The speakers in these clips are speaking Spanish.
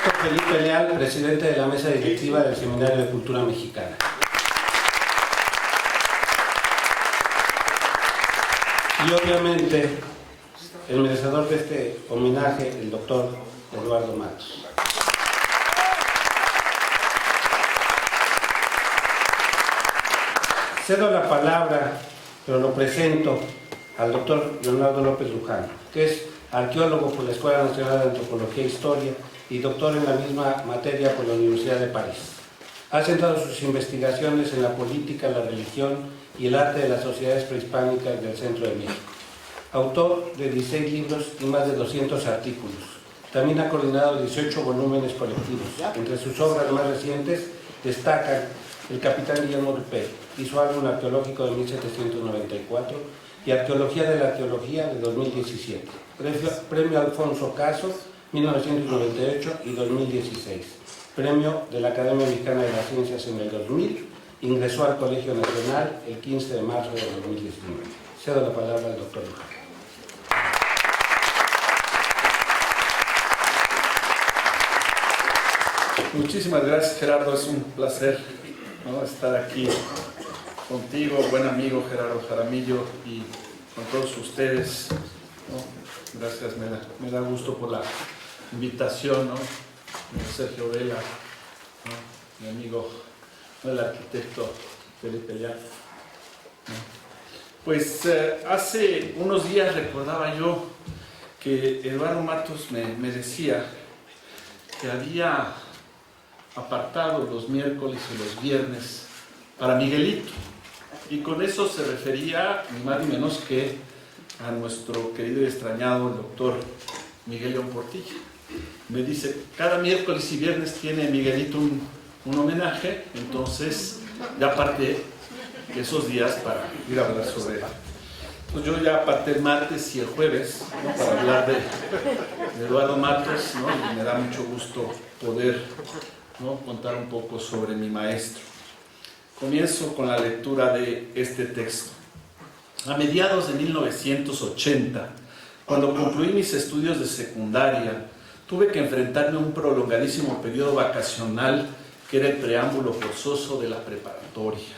maestro Felipe Leal, presidente de la mesa directiva del Seminario de Cultura Mexicana. Y obviamente, el merecedor de este homenaje, el doctor Eduardo Matos. Cedo la palabra, pero lo presento al doctor Leonardo López Luján, que es arqueólogo por la Escuela Nacional de Antropología e Historia y doctor en la misma materia por la Universidad de París. Ha centrado sus investigaciones en la política, la religión y el arte de las sociedades prehispánicas del centro de México. Autor de 16 libros y más de 200 artículos. También ha coordinado 18 volúmenes colectivos. Entre sus obras más recientes destacan El Capitán Guillermo Rupert y su álbum arqueológico de 1794 y Arqueología de la Arqueología de 2017. Premio Alfonso Caso, 1998 y 2016. Premio de la Academia Mexicana de las Ciencias en el 2000. Ingresó al Colegio Nacional el 15 de marzo de 2019. Cedo la palabra al doctor Luján. Muchísimas gracias, Gerardo. Es un placer, ¿no?, estar aquí contigo, buen amigo Gerardo Jaramillo, y con todos ustedes, ¿no? Gracias, me da gusto por la invitación, ¿no? Sergio Vela, ¿no?, mi amigo, ¿no?, el arquitecto Felipe Leal, ¿no? Pues hace unos días recordaba yo que Eduardo Matos me decía que había apartado los miércoles y los viernes para Miguelito, y con eso se refería ni más ni menos que a nuestro querido y extrañado doctor Miguel León Portilla. Me dice, cada miércoles y viernes tiene Miguelito un homenaje, entonces ya aparté esos días para ir a hablar sobre él. Pues yo ya aparté el martes y el jueves, ¿no?, para hablar de Eduardo Matos, ¿no?, y me da mucho gusto poder, ¿no?, contar un poco sobre mi maestro. Comienzo con la lectura de este texto. A mediados de 1980, cuando concluí mis estudios de secundaria, tuve que enfrentarme a un prolongadísimo periodo vacacional que era el preámbulo forzoso de la preparatoria.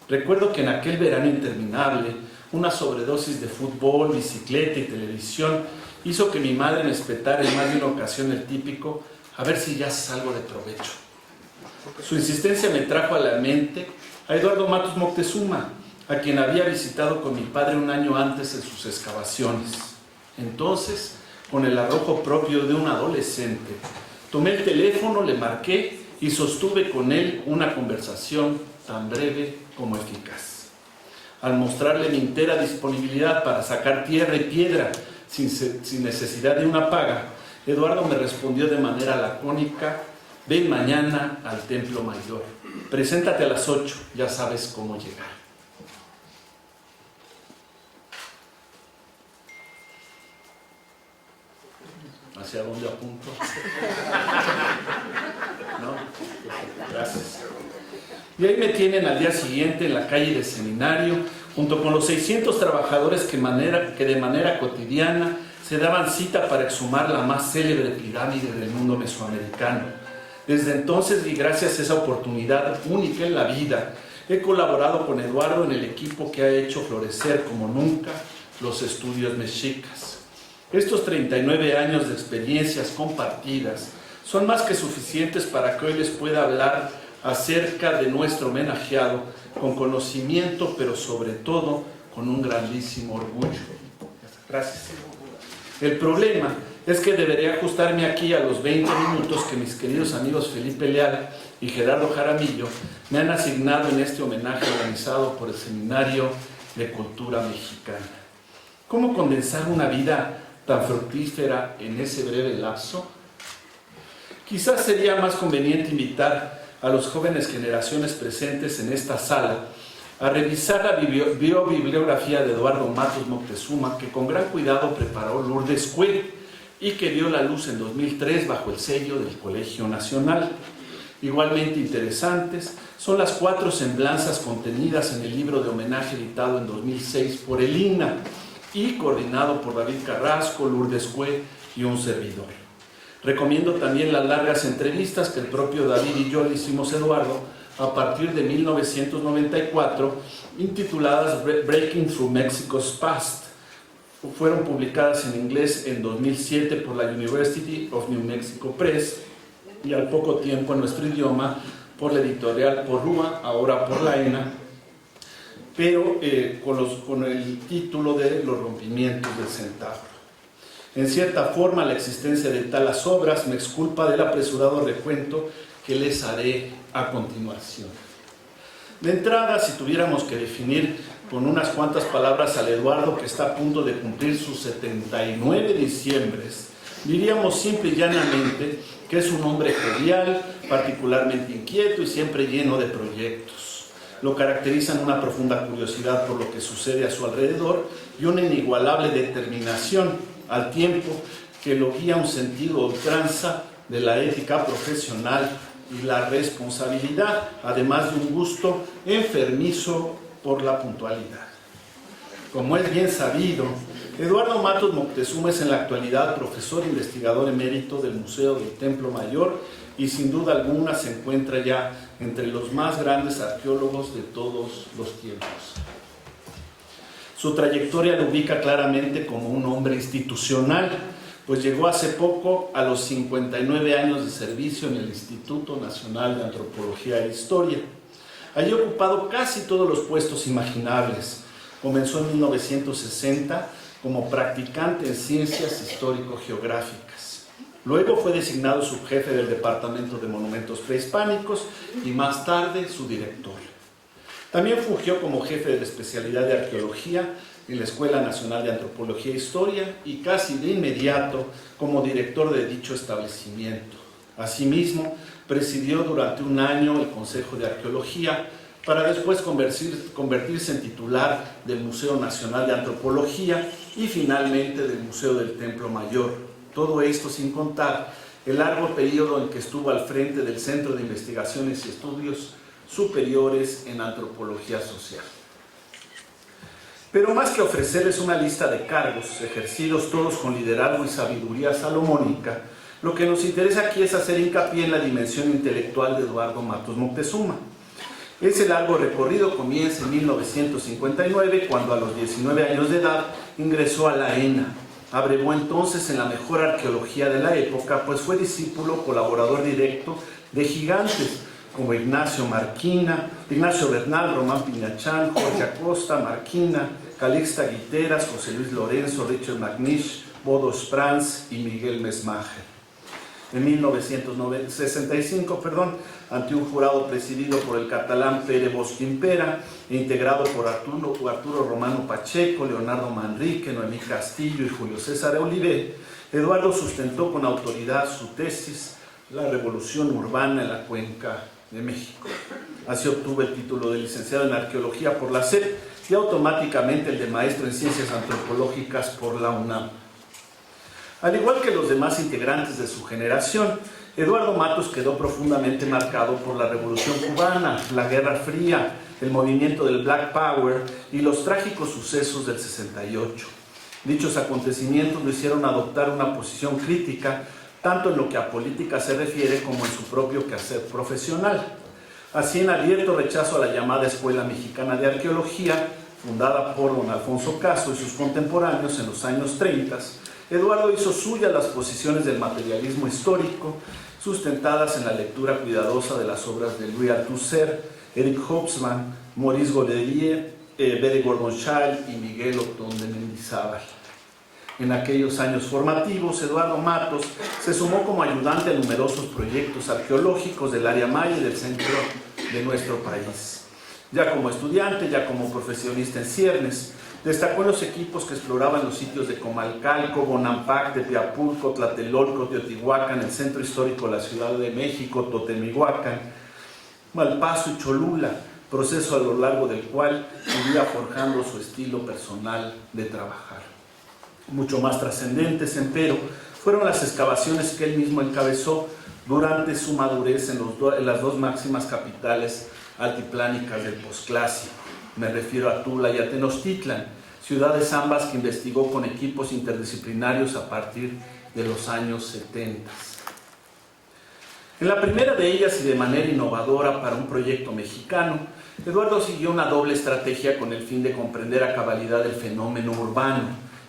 Recuerdo que en aquel verano interminable, una sobredosis de fútbol, bicicleta y televisión hizo que mi madre me espetara en más de una ocasión el típico a ver si ya salgo de provecho. Su insistencia me trajo a la mente a Eduardo Matos Moctezuma, a quien había visitado con mi padre un año antes en sus excavaciones. Entonces, con el arrojo propio de un adolescente, tomé el teléfono, le marqué y sostuve con él una conversación tan breve como eficaz. Al mostrarle mi entera disponibilidad para sacar tierra y piedra sin necesidad de una paga, Eduardo me respondió de manera lacónica: ven mañana al Templo Mayor, preséntate a las 8, ya sabes cómo llegar. ¿Hacia dónde apunto? ¿No? Gracias. Y ahí me tienen al día siguiente en la calle de Seminario, junto con los 600 trabajadores que de manera cotidiana se daban cita para exhumar la más célebre pirámide del mundo mesoamericano. Desde entonces, y gracias a esa oportunidad única en la vida, he colaborado con Eduardo en el equipo que ha hecho florecer como nunca los estudios mexicas. Estos 39 años de experiencias compartidas son más que suficientes para que hoy les pueda hablar acerca de nuestro homenajeado con conocimiento, pero sobre todo con un grandísimo orgullo. Gracias. El problema es que debería ajustarme aquí a los 20 minutos que mis queridos amigos Felipe Leal y Gerardo Jaramillo me han asignado en este homenaje organizado por el Seminario de Cultura Mexicana. ¿Cómo condensar una vida tan fructífera en ese breve lapso? Quizás sería más conveniente invitar a las jóvenes generaciones presentes en esta sala a revisar la biobibliografía de Eduardo Matos Moctezuma, que con gran cuidado preparó Lourdes Cue y que vio la luz en 2003 bajo el sello del Colegio Nacional. Igualmente interesantes son las 4 semblanzas contenidas en el libro de homenaje editado en 2006 por el INAH y coordinado por David Carrasco, Lourdes Cue y un servidor. Recomiendo también las largas entrevistas que el propio David y yo le hicimos a Eduardo a partir de 1994, intituladas Breaking Through Mexico's Past. Fueron publicadas en inglés en 2007 por la University of New Mexico Press y al poco tiempo en nuestro idioma por la editorial Porrúa, ahora por la ENA, pero con el título de Los rompimientos del centauro. En cierta forma, la existencia de talas obras me exculpa del apresurado recuento que les haré a continuación. De entrada, si tuviéramos que definir con unas cuantas palabras al Eduardo que está a punto de cumplir sus 79 diciembres, diríamos simple y llanamente que es un hombre jovial, particularmente inquieto y siempre lleno de proyectos. Lo caracterizan una profunda curiosidad por lo que sucede a su alrededor y una inigualable determinación, al tiempo que lo guía un sentido a ultranza de la ética profesional y la responsabilidad, además de un gusto enfermizo por la puntualidad. Como es bien sabido, Eduardo Matos Moctezuma es en la actualidad profesor investigador emérito del Museo del Templo Mayor y sin duda alguna se encuentra ya entre los más grandes arqueólogos de todos los tiempos. Su trayectoria lo ubica claramente como un hombre institucional, pues llegó hace poco a los 59 años de servicio en el Instituto Nacional de Antropología e Historia. Allí ha ocupado casi todos los puestos imaginables. Comenzó en 1960 como practicante en ciencias histórico-geográficas. Luego fue designado subjefe del Departamento de Monumentos Prehispánicos y más tarde su director. También fungió como jefe de la especialidad de arqueología en la Escuela Nacional de Antropología e Historia y casi de inmediato como director de dicho establecimiento. Asimismo, presidió durante un año el Consejo de Arqueología para después convertirse en titular del Museo Nacional de Antropología y finalmente del Museo del Templo Mayor. Todo esto sin contar el largo periodo en que estuvo al frente del Centro de Investigaciones y Estudios Superiores en Antropología Social. Pero más que ofrecerles una lista de cargos, ejercidos todos con liderazgo y sabiduría salomónica, lo que nos interesa aquí es hacer hincapié en la dimensión intelectual de Eduardo Matos Moctezuma. Ese largo recorrido comienza en 1959, cuando a los 19 años de edad ingresó a la ENA. Abrevó entonces en la mejor arqueología de la época, pues fue discípulo colaborador directo de gigantes como Ignacio Bernal, Román Piñachán, Jorge Acosta, Marquina, Calixta Guiteras, José Luis Lorenzo, Richard McNish, Bodo Sprans y Miguel Mesmacher. En 1965, ante un jurado presidido por el catalán Pere Bosch-Gimpera e integrado por Arturo Romano Pacheco, Leonardo Manrique, Noemí Castillo y Julio César Olivé, Eduardo sustentó con autoridad su tesis La Revolución Urbana en la Cuenca de México. Así obtuvo el título de licenciado en Arqueología por la SEP y automáticamente el de maestro en Ciencias Antropológicas por la UNAM. Al igual que los demás integrantes de su generación, Eduardo Matos quedó profundamente marcado por la Revolución Cubana, la Guerra Fría, el movimiento del Black Power y los trágicos sucesos del 68. Dichos acontecimientos lo hicieron adoptar una posición crítica tanto en lo que a política se refiere como en su propio quehacer profesional. Así, en abierto rechazo a la llamada Escuela Mexicana de Arqueología, fundada por don Alfonso Caso y sus contemporáneos en los años 30, Eduardo hizo suyas las posiciones del materialismo histórico, sustentadas en la lectura cuidadosa de las obras de Louis Althusser, Eric Hobsbawm, Maurice Godelier, B. de Gordonschall y Miguel Otón de Mendizábal. En aquellos años formativos, Eduardo Matos se sumó como ayudante a numerosos proyectos arqueológicos del área maya y del centro de nuestro país. Ya como estudiante, ya como profesionista en ciernes, destacó en los equipos que exploraban los sitios de Comalcalco, Bonampak, Tepeapulco, Tlatelolco, Teotihuacán, el centro histórico de la Ciudad de México, Totemihuacán, Malpaso y Cholula, proceso a lo largo del cual iría forjando su estilo personal de trabajar. Mucho más trascendentes, empero, fueron las excavaciones que él mismo encabezó durante su madurez en las dos máximas capitales altiplánicas del posclásico. Me refiero a Tula y a Tenochtitlan, ciudades ambas que investigó con equipos interdisciplinarios a partir de los años 70. En la primera de ellas, y de manera innovadora para un proyecto mexicano, Eduardo siguió una doble estrategia con el fin de comprender a cabalidad el fenómeno urbano.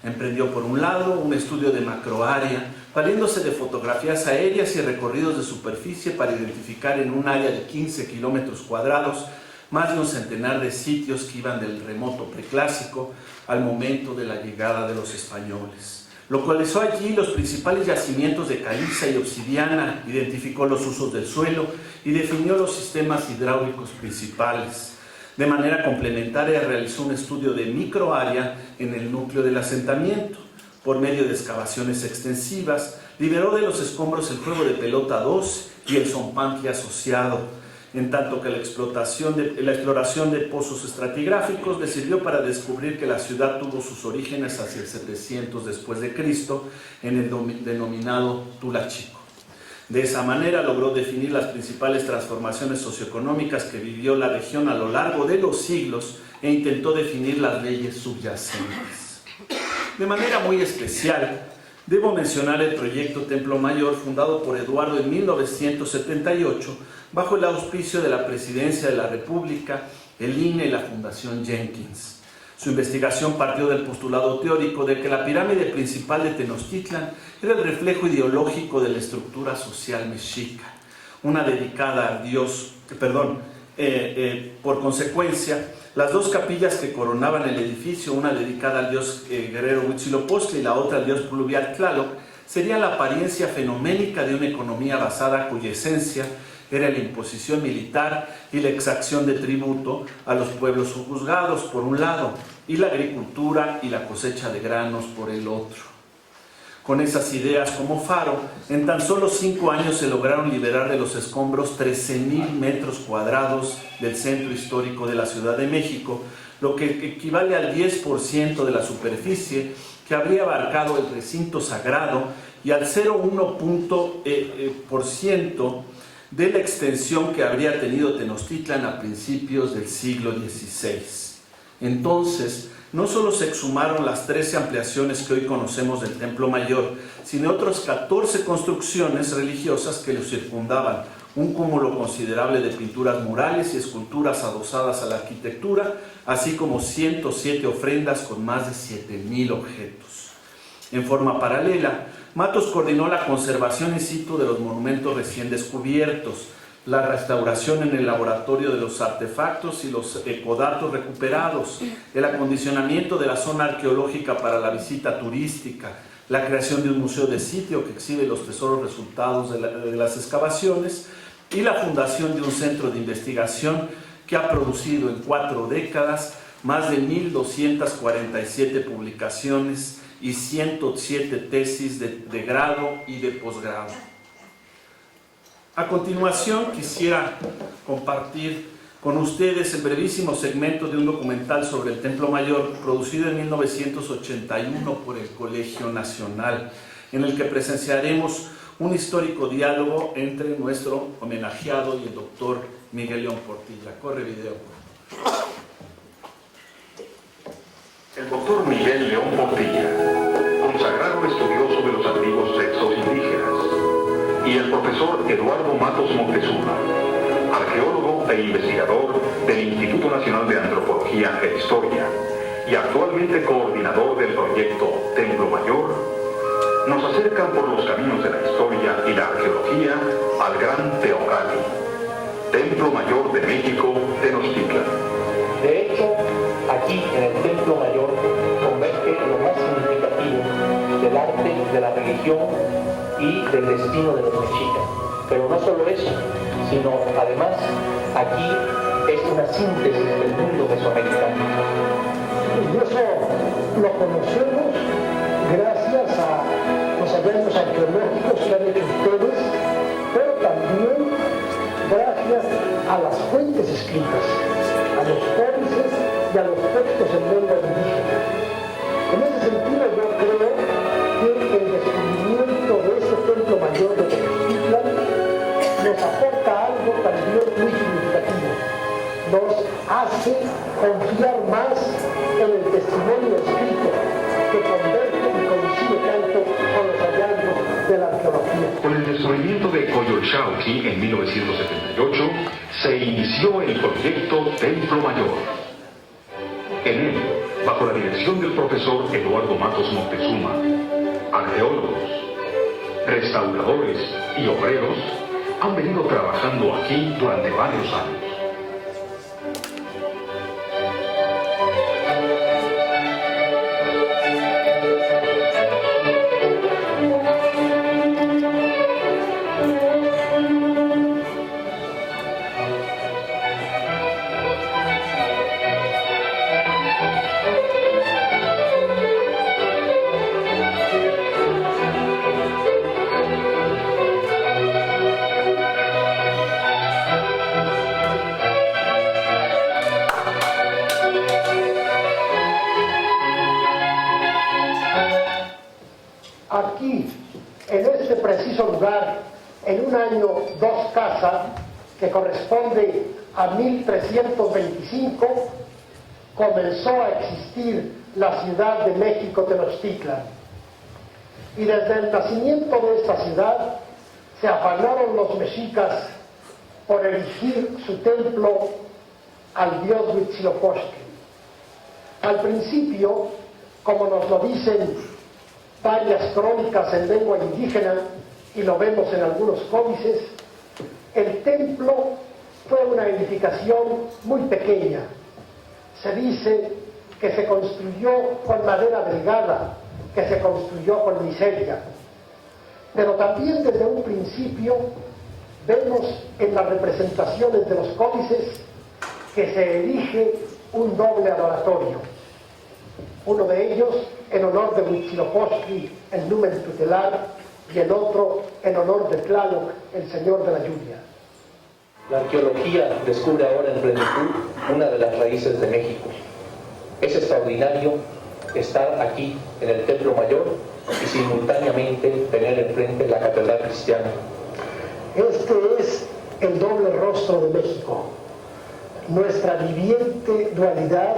Emprendió por un lado un estudio de macroárea, valiéndose de fotografías aéreas y recorridos de superficie para identificar en un área de 15 kilómetros cuadrados más de un centenar de sitios que iban del remoto preclásico al momento de la llegada de los españoles. Localizó allí los principales yacimientos de caliza y obsidiana, identificó los usos del suelo y definió los sistemas hidráulicos principales. De manera complementaria realizó un estudio de microárea en el núcleo del asentamiento. Por medio de excavaciones extensivas, liberó de los escombros el juego de pelota 2 y el zompanqui asociado, en tanto que la exploración de pozos estratigráficos le sirvió para descubrir que la ciudad tuvo sus orígenes hacia el 700 después de Cristo en el denominado Tula Chico. De esa manera logró definir las principales transformaciones socioeconómicas que vivió la región a lo largo de los siglos e intentó definir las leyes subyacentes. De manera muy especial, debo mencionar el proyecto Templo Mayor, fundado por Eduardo en 1978, bajo el auspicio de la Presidencia de la República, el INE y la Fundación Jenkins. Su investigación partió del postulado teórico de que la pirámide principal de Tenochtitlan era el reflejo ideológico de la estructura social mexica, una dedicada al dios, por consecuencia, las dos capillas que coronaban el edificio, una dedicada al dios guerrero Huitzilopochtli y la otra al dios pluvial Tlaloc, serían la apariencia fenoménica de una economía basada cuya esencia era la imposición militar y la exacción de tributo a los pueblos subjugados por un lado, y la agricultura y la cosecha de granos por el otro. Con esas ideas como faro, en tan solo 5 años se lograron liberar de los escombros 13,000 metros cuadrados del centro histórico de la Ciudad de México, lo que equivale al 10% de la superficie que habría abarcado el recinto sagrado y al 0,1% de la extensión que habría tenido Tenochtitlan a principios del siglo XVI. Entonces, no solo se exhumaron las 13 ampliaciones que hoy conocemos del Templo Mayor, sino otras 14 construcciones religiosas que lo circundaban, un cúmulo considerable de pinturas murales y esculturas adosadas a la arquitectura, así como 107 ofrendas con más de 7,000 objetos. En forma paralela, Matos coordinó la conservación in situ de los monumentos recién descubiertos, la restauración en el laboratorio de los artefactos y los ecodatos recuperados, el acondicionamiento de la zona arqueológica para la visita turística, la creación de un museo de sitio que exhibe los tesoros resultados de las excavaciones y la fundación de un centro de investigación que ha producido en 4 décadas más de 1,247 publicaciones y 107 tesis de grado y de posgrado. A continuación quisiera compartir con ustedes el brevísimo segmento de un documental sobre el Templo Mayor producido en 1981 por el Colegio Nacional, en el que presenciaremos un histórico diálogo entre nuestro homenajeado y el doctor Miguel León Portilla. Corre video. El doctor Miguel León Portilla, consagrado estudioso de los antiguos textos indígenas, y el profesor Eduardo Matos Moctezuma, arqueólogo e investigador del Instituto Nacional de Antropología e Historia y actualmente coordinador del proyecto Templo Mayor, nos acercan por los caminos de la historia y la arqueología al Gran Teocalli, Templo Mayor de México, Tenochtitlan. De hecho, aquí en el Templo Mayor converge lo más significativo del arte, de la religión y del destino de los mexicas. Pero no solo eso, sino además aquí es una síntesis del mundo mesoamericano. Y eso lo conocemos gracias a los hallazgos arqueológicos que han hecho ustedes, pero también gracias a las fuentes escritas, a los códices y a los textos en lengua indígena. En ese sentido yo creo que el descubrimiento de ese Templo Mayor de Tenochtitlan nos aporta algo también muy significativo. Nos hace confiar más en el testimonio escrito que converge y coincide tanto con los hallazgos de la arqueología. Con el descubrimiento de Coyolxauhqui Chauqui en 1978, se inició el proyecto Templo Mayor. En él, bajo la dirección del profesor Eduardo Matos Moctezuma, arqueólogos, restauradores y obreros han venido trabajando aquí durante varios años. Aquí, en este preciso lugar, en un año 2 casa, que corresponde a 1325, comenzó a existir la Ciudad de México Tenochtitlan. Y desde el nacimiento de esta ciudad se afanaron los mexicas por erigir su templo al dios Huitzilopochtli. Al principio, como nos lo dicen varias crónicas en lengua indígena, y lo vemos en algunos códices, el templo fue una edificación muy pequeña. Se dice que se construyó con madera delgada, que se construyó con miseria. Pero también desde un principio vemos en las representaciones de los códices que se erige un doble adoratorio. Uno de ellos en honor de Huitzilopochtli, el numen tutelar, y el otro en honor de Tlaloc, el señor de la lluvia. La arqueología descubre ahora en plenitud una de las raíces de México. Es extraordinario estar aquí en el Templo Mayor y simultáneamente tener enfrente la Catedral Cristiana. Este es el doble rostro de México, nuestra viviente dualidad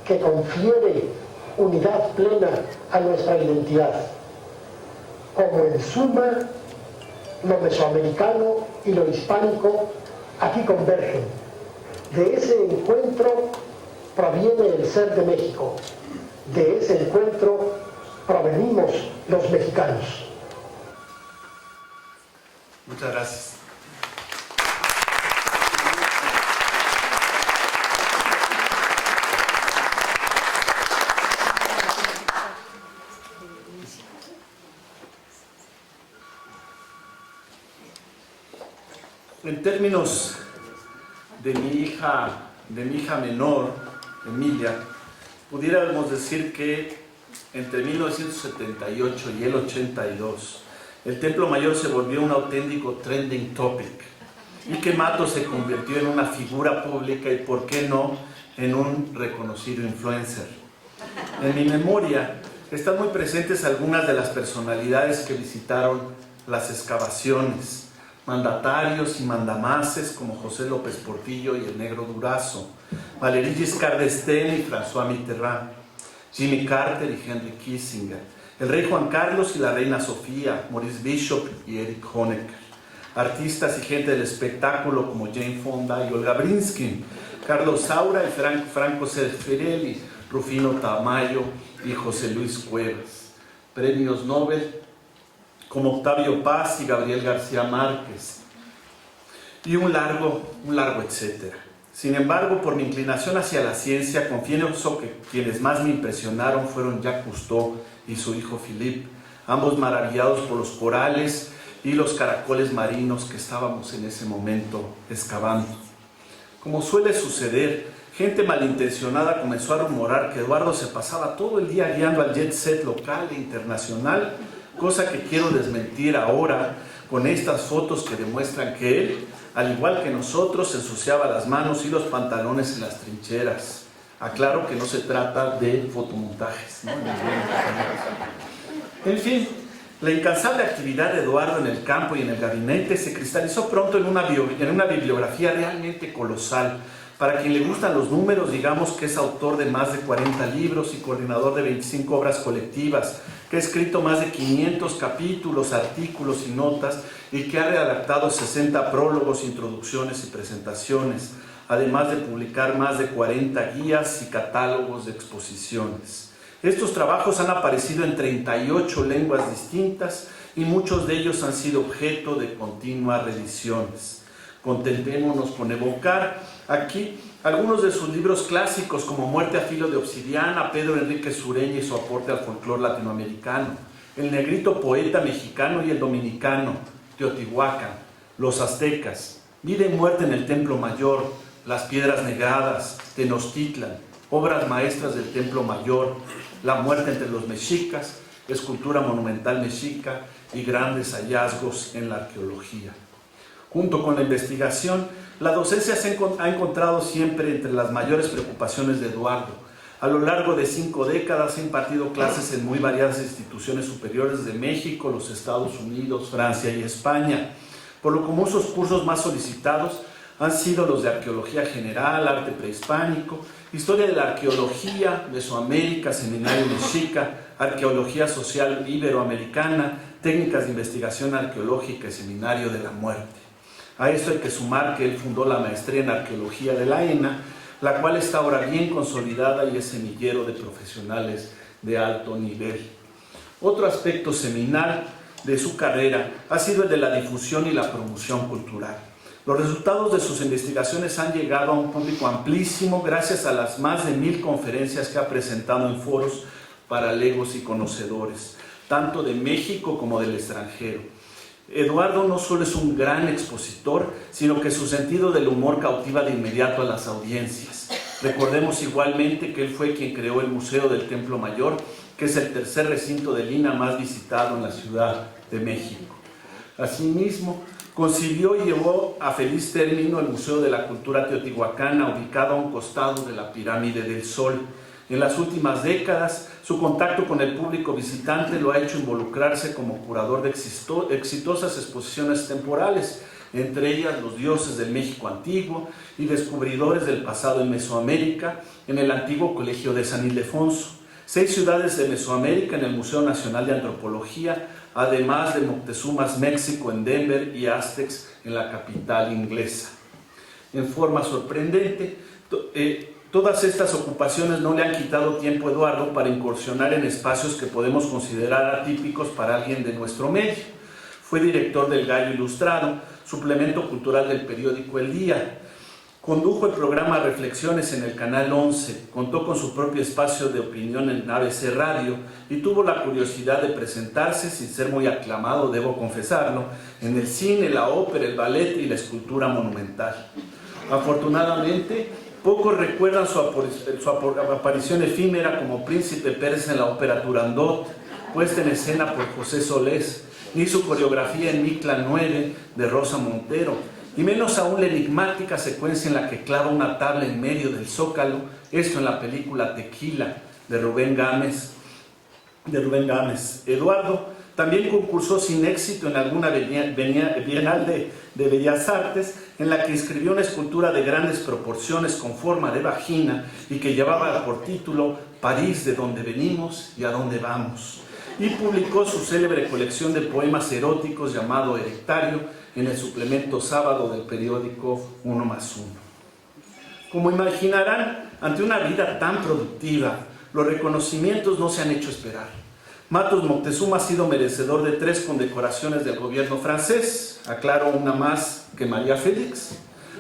que confiere unidad plena a nuestra identidad. Como en suma, lo mesoamericano y lo hispánico aquí convergen. De ese encuentro proviene el ser de México. De ese encuentro provenimos los mexicanos. Muchas gracias. En términos de mi hija menor, Emilia, pudiéramos decir que entre 1978 y el 82, el Templo Mayor se volvió un auténtico trending topic y que Matos se convirtió en una figura pública y, por qué no, en un reconocido influencer. En mi memoria están muy presentes algunas de las personalidades que visitaron las excavaciones, mandatarios y mandamases como José López Portillo y el Negro Durazo, Valéry Giscard d'Estaing y François Mitterrand, Jimmy Carter y Henry Kissinger, el rey Juan Carlos y la reina Sofía, Maurice Bishop y Erich Honecker, artistas y gente del espectáculo como Jane Fonda y Olga Brinskin, Carlos Saura y Franco Zeffirelli, Rufino Tamayo y José Luis Cuevas, premios Nobel como Octavio Paz y Gabriel García Márquez, y un largo etcétera. Sin embargo, por mi inclinación hacia la ciencia, confieso que quienes más me impresionaron fueron Jacques Cousteau y su hijo Philippe, ambos maravillados por los corales y los caracoles marinos que estábamos en ese momento excavando. Como suele suceder, gente malintencionada comenzó a rumorar que Eduardo se pasaba todo el día guiando al jet set local e internacional, cosa que quiero desmentir ahora con estas fotos que demuestran que él, al igual que nosotros, ensuciaba las manos y los pantalones en las trincheras. Aclaro que no se trata de fotomontajes, ¿no? En fin, la incansable actividad de Eduardo en el campo y en el gabinete se cristalizó pronto en una bibliografía realmente colosal. Para quien le gustan los números, digamos que es autor de más de 40 libros y coordinador de 25 obras colectivas, que ha escrito más de 500 capítulos, artículos y notas y que ha redactado 60 prólogos, introducciones y presentaciones, además de publicar más de 40 guías y catálogos de exposiciones. Estos trabajos han aparecido en 38 lenguas distintas y muchos de ellos han sido objeto de continuas reediciones. Contentémonos con evocar aquí algunos de sus libros clásicos como Muerte a filo de obsidiana, Pedro Enrique Sureña y su aporte al folclore latinoamericano, El negrito poeta mexicano y el dominicano, Teotihuacán, Los aztecas, Vida y muerte en el Templo Mayor, Las piedras negradas, Tenochtitlan, obras maestras del Templo Mayor, La muerte entre los mexicas, Escultura monumental mexica y grandes hallazgos en la arqueología. Junto con la investigación, la docencia se ha encontrado siempre entre las mayores preocupaciones de Eduardo. A lo largo de 5 décadas ha impartido clases en muy variadas instituciones superiores de México, los Estados Unidos, Francia y España, por lo común sus cursos más solicitados han sido los de Arqueología General, Arte Prehispánico, Historia de la Arqueología, Mesoamérica, Seminario Mexica, Arqueología Social Iberoamericana, Técnicas de Investigación Arqueológica y Seminario de la Muerte. A esto hay que sumar que él fundó la maestría en Arqueología de la ENA, la cual está ahora bien consolidada y es semillero de profesionales de alto nivel. Otro aspecto seminal de su carrera ha sido el de la difusión y la promoción cultural. Los resultados de sus investigaciones han llegado a un público amplísimo gracias a las más de 1000 conferencias que ha presentado en foros para legos y conocedores, tanto de México como del extranjero. Eduardo no solo es un gran expositor, sino que su sentido del humor cautiva de inmediato a las audiencias. Recordemos igualmente que él fue quien creó el Museo del Templo Mayor, que es el tercer recinto de Lina más visitado en la Ciudad de México. Asimismo, concibió y llevó a feliz término el Museo de la Cultura Teotihuacana, ubicado a un costado de la Pirámide del Sol. En las últimas décadas, su contacto con el público visitante lo ha hecho involucrarse como curador de exitosas exposiciones temporales, entre ellas Los dioses del México antiguo y Descubridores del pasado en Mesoamérica, en el antiguo Colegio de San Ildefonso. 6 ciudades de Mesoamérica en el Museo Nacional de Antropología, además de Moctezuma's México en Denver y Aztecs en la capital inglesa. En forma sorprendente, todas estas ocupaciones no le han quitado tiempo a Eduardo para incursionar en espacios que podemos considerar atípicos para alguien de nuestro medio. Fue director del Gallo Ilustrado, suplemento cultural del periódico El Día. Condujo el programa Reflexiones en el Canal 11, contó con su propio espacio de opinión en ABC Radio y tuvo la curiosidad de presentarse, sin ser muy aclamado, debo confesarlo, en el cine, la ópera, el ballet y la escultura monumental. Afortunadamente, pocos recuerdan su aparición efímera como Príncipe Pérez en la ópera Turandot, puesta en escena por José Solés, ni su coreografía en Mictlán 9 de Rosa Montero, y menos aún la enigmática secuencia en la que clava una tabla en medio del zócalo, esto en la película Tequila de Rubén Gámez. Eduardo también concursó sin éxito en alguna bienal de Bellas Artes, en la que inscribió una escultura de grandes proporciones con forma de vagina y que llevaba por título París, de donde venimos y a dónde vamos. Y publicó su célebre colección de poemas eróticos llamado Erectario en el suplemento Sábado del periódico 1+1. Como imaginarán, ante una vida tan productiva, los reconocimientos no se han hecho esperar. Matos Moctezuma ha sido merecedor de 3 condecoraciones del gobierno francés, aclaro una más que María Félix,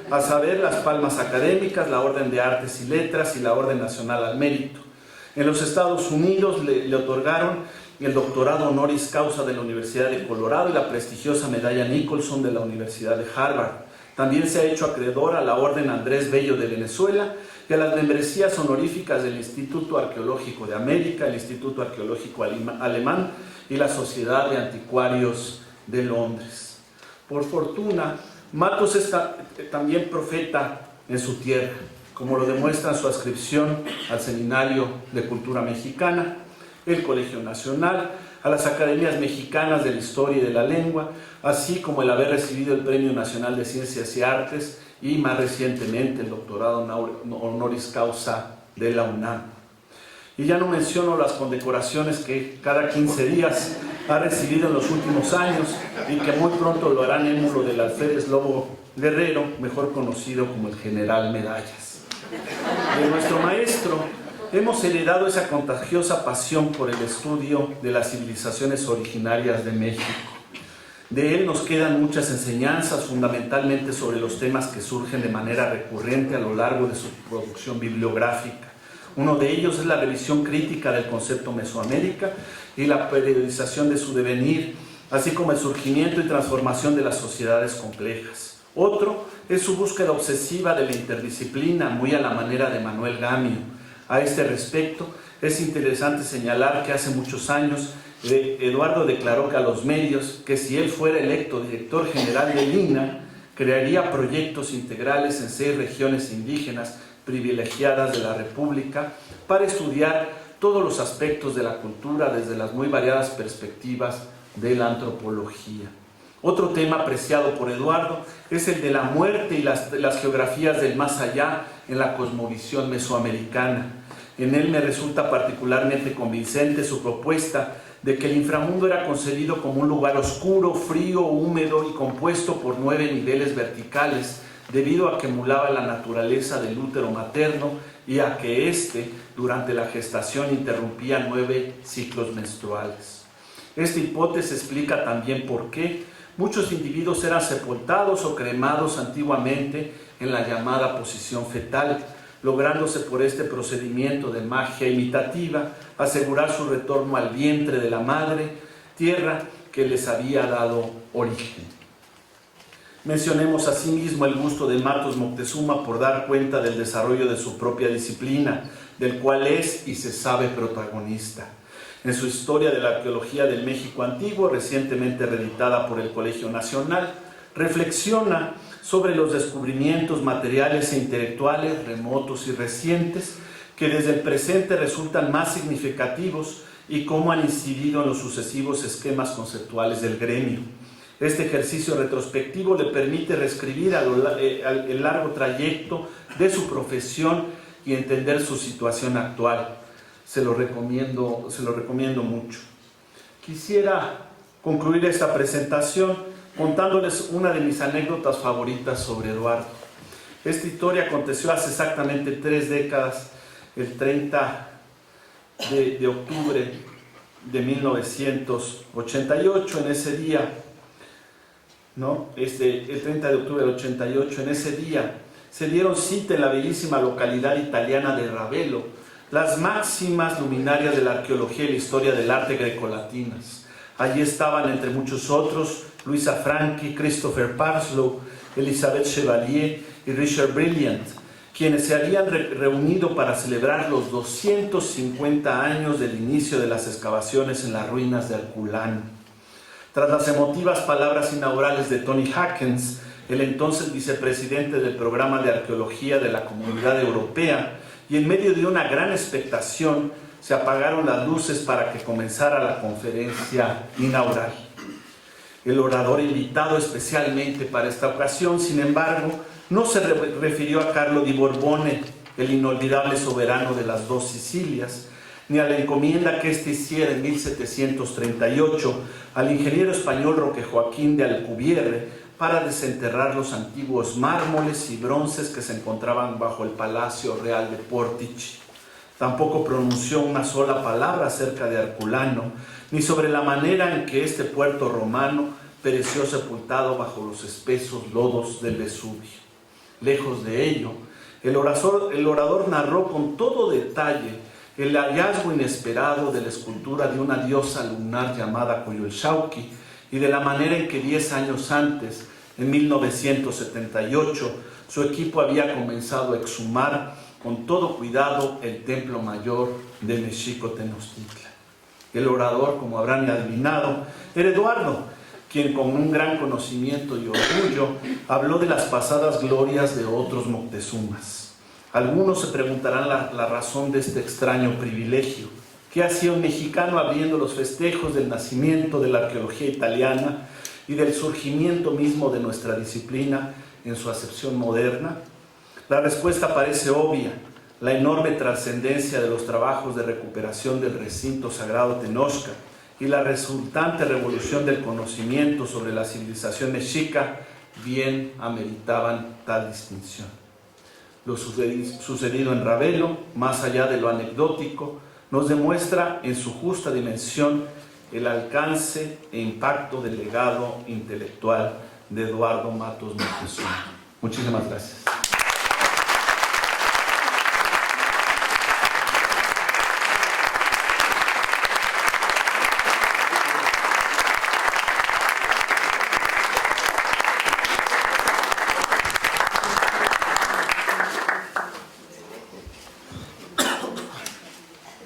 a saber las Palmas Académicas, la Orden de Artes y Letras y la Orden Nacional al Mérito. En los Estados Unidos le otorgaron el doctorado honoris causa de la Universidad de Colorado y la prestigiosa medalla Nicholson de la Universidad de Harvard. También se ha hecho acreedor a la Orden Andrés Bello de Venezuela y a las membresías honoríficas del Instituto Arqueológico de América, el Instituto Arqueológico Alemán y la Sociedad de Anticuarios de Londres. Por fortuna, Matos es también profeta en su tierra, como lo demuestra su adscripción al Seminario de Cultura Mexicana, el Colegio Nacional, a las Academias Mexicanas de la Historia y de la Lengua, así como el haber recibido el Premio Nacional de Ciencias y Artes y más recientemente el doctorado honoris causa de la UNAM. Y ya no menciono las condecoraciones que cada 15 días ha recibido en los últimos años y que muy pronto lo harán émulo del alférez Lobo Guerrero, mejor conocido como el General Medallas. De nuestro maestro hemos heredado esa contagiosa pasión por el estudio de las civilizaciones originarias de México. De él nos quedan muchas enseñanzas, fundamentalmente sobre los temas que surgen de manera recurrente a lo largo de su producción bibliográfica. Uno de ellos es la revisión crítica del concepto Mesoamérica y la periodización de su devenir, así como el surgimiento y transformación de las sociedades complejas. Otro es su búsqueda obsesiva de la interdisciplina, muy a la manera de Manuel Gamio. A este respecto, es interesante señalar que hace muchos años Eduardo declaró que a los medios que si él fuera electo director general del INAH, crearía proyectos integrales en 6 regiones indígenas privilegiadas de la República para estudiar todos los aspectos de la cultura desde las muy variadas perspectivas de la antropología. Otro tema apreciado por Eduardo es el de la muerte y las geografías del más allá en la cosmovisión mesoamericana. En él me resulta particularmente convincente su propuesta de que el inframundo era concebido como un lugar oscuro, frío, húmedo y compuesto por 9 niveles verticales, debido a que emulaba la naturaleza del útero materno y a que éste, durante la gestación, interrumpía 9 ciclos menstruales. Esta hipótesis explica también por qué muchos individuos eran sepultados o cremados antiguamente en la llamada posición fetal, lográndose por este procedimiento de magia imitativa asegurar su retorno al vientre de la madre, tierra que les había dado origen. Mencionemos asimismo el gusto de Matos Moctezuma por dar cuenta del desarrollo de su propia disciplina, del cual es y se sabe protagonista. En su Historia de la Arqueología del México Antiguo, recientemente reeditada por el Colegio Nacional, reflexiona sobre los descubrimientos materiales e intelectuales remotos y recientes que desde el presente resultan más significativos y cómo han incidido en los sucesivos esquemas conceptuales del gremio. Este ejercicio retrospectivo le permite reescribir el largo trayecto de su profesión y entender su situación actual. Se lo recomiendo mucho. Quisiera concluir esta presentación contándoles una de mis anécdotas favoritas sobre Eduardo. Esta historia aconteció hace exactamente 3 décadas, el 30 de octubre de 1988, en ese día, el 30 de octubre del 88, en ese día, se dieron cita en la bellísima localidad italiana de Ravello, las máximas luminarias de la arqueología y la historia del arte grecolatinas. Allí estaban, entre muchos otros, Luisa Franchi, Christopher Parslow, Elizabeth Chevalier y Richard Brilliant, quienes se habían reunido para celebrar los 250 años del inicio de las excavaciones en las ruinas de Herculano. Tras las emotivas palabras inaugurales de Tony Hackens, el entonces vicepresidente del programa de arqueología de la Comunidad Europea, y en medio de una gran expectación, se apagaron las luces para que comenzara la conferencia inaugural. El orador invitado especialmente para esta ocasión, sin embargo, no se refirió a Carlo di Borbone, el inolvidable soberano de las 2 Sicilias, ni a la encomienda que éste hiciera en 1738 al ingeniero español Roque Joaquín de Alcubierre para desenterrar los antiguos mármoles y bronces que se encontraban bajo el Palacio Real de Portici. Tampoco pronunció una sola palabra acerca de Herculano, ni sobre la manera en que este puerto romano pereció sepultado bajo los espesos lodos del Vesubio. Lejos de ello, el orador narró con todo detalle el hallazgo inesperado de la escultura de una diosa lunar llamada Coyolxauhqui y de la manera en que 10 años antes, en 1978, su equipo había comenzado a exhumar con todo cuidado el templo mayor de Mexico Tenochtitlan. El orador, como habrán adivinado, era Eduardo, quien con un gran conocimiento y orgullo habló de las pasadas glorias de otros Moctezumas. Algunos se preguntarán la razón de este extraño privilegio. ¿Qué hacía un mexicano abriendo los festejos del nacimiento de la arqueología italiana y del surgimiento mismo de nuestra disciplina en su acepción moderna? La respuesta parece obvia. la enorme trascendencia de los trabajos de recuperación del recinto sagrado Tenochca y la resultante revolución del conocimiento sobre la civilización mexica bien ameritaban tal distinción. Lo sucedido en Ravelo, más allá de lo anecdótico, nos demuestra en su justa dimensión el alcance e impacto del legado intelectual de Eduardo Matos Moctezuma. Muchísimas gracias.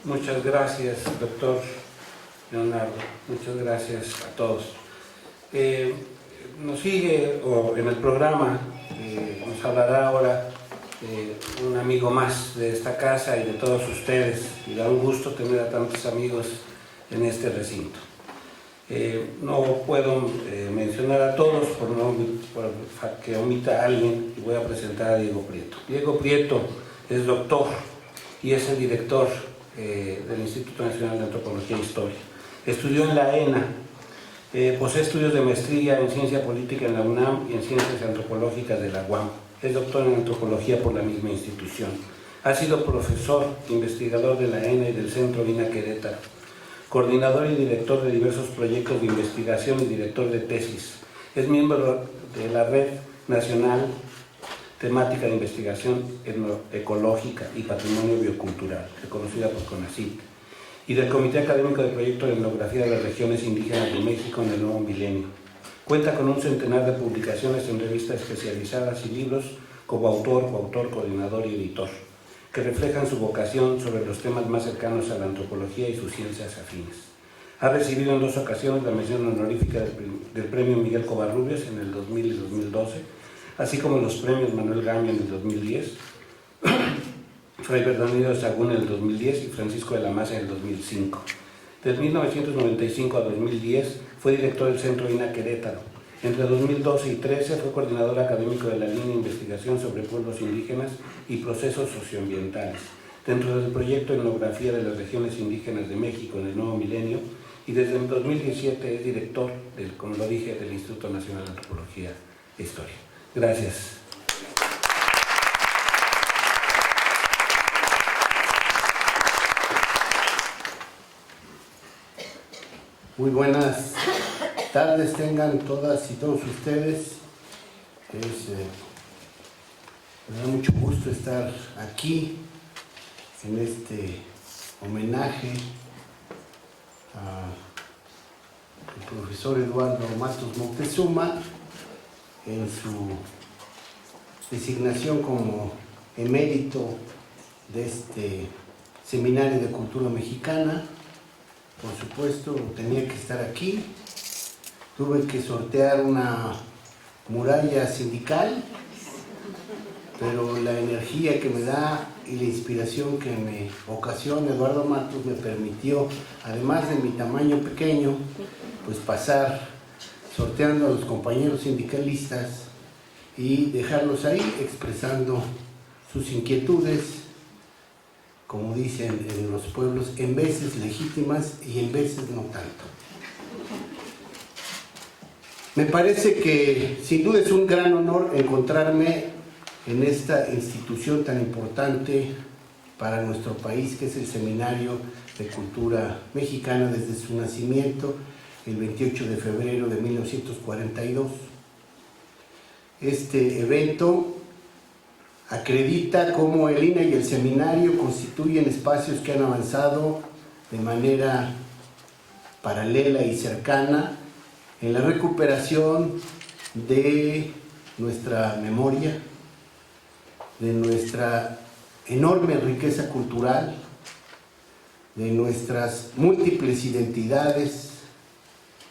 Muchas gracias, doctor Leonardo. Muchas gracias a todos. Nos sigue en el programa, nos hablará ahora un amigo más de esta casa y de todos ustedes. Y da un gusto tener a tantos amigos en este recinto. No puedo mencionar a todos por que omita a alguien, y voy a presentar a Diego Prieto. Diego Prieto es doctor y es el director del Instituto Nacional de Antropología e Historia. Estudió en la ENA, posee estudios de maestría en Ciencia Política en la UNAM y en Ciencias Antropológicas de la UAM. Es doctor en Antropología por la misma institución. Ha sido profesor, investigador de la ENA y del Centro INA Querétaro, coordinador y director de diversos proyectos de investigación y director de tesis. Es miembro de la Red Nacional Temática de Investigación Ecológica y Patrimonio Biocultural, reconocida por CONACYT, y del Comité Académico de Proyecto de Etnografía de las Regiones Indígenas de México en el Nuevo Milenio. Cuenta con un centenar de publicaciones en revistas especializadas y libros como autor, coautor, coordinador y editor, que reflejan su vocación sobre los temas más cercanos a la antropología y sus ciencias afines. Ha recibido en 2 ocasiones la mención honorífica del Premio Miguel Covarrubias en el 2000 y 2012, así como los premios Manuel Gaño en el 2010, Fray Bernardino de Sahagún en el 2010 y Francisco de la Maza en el 2005. De 1995 a 2010 fue director del Centro INA Querétaro. Entre 2012 y 2013 fue coordinador académico de la línea de investigación sobre pueblos indígenas y procesos socioambientales, dentro del proyecto Etnografía de las Regiones Indígenas de México en el Nuevo Milenio, y desde el 2017 es director, como lo dije, del Instituto Nacional de Antropología e Historia. Gracias. Muy buenas tardes tengan todas y todos ustedes. Me da mucho gusto estar aquí en este homenaje al profesor Eduardo Matos Moctezuma en su designación como emérito de este Seminario de Cultura Mexicana. Por supuesto, tenía que estar aquí. Tuve que sortear una muralla sindical, pero la energía que me da y la inspiración que me ocasiona Eduardo Matos me permitió, además de mi tamaño pequeño, pues pasar sorteando a los compañeros sindicalistas y dejarlos ahí expresando sus inquietudes, como dicen en los pueblos, en veces legítimas y en veces no tanto. Me parece que sin duda es un gran honor encontrarme en esta institución tan importante para nuestro país, que es el Seminario de Cultura Mexicana desde su nacimiento, el 28 de febrero de 1942. Este evento acredita cómo el INA y el seminario constituyen espacios que han avanzado de manera paralela y cercana en la recuperación de nuestra memoria, de nuestra enorme riqueza cultural, de nuestras múltiples identidades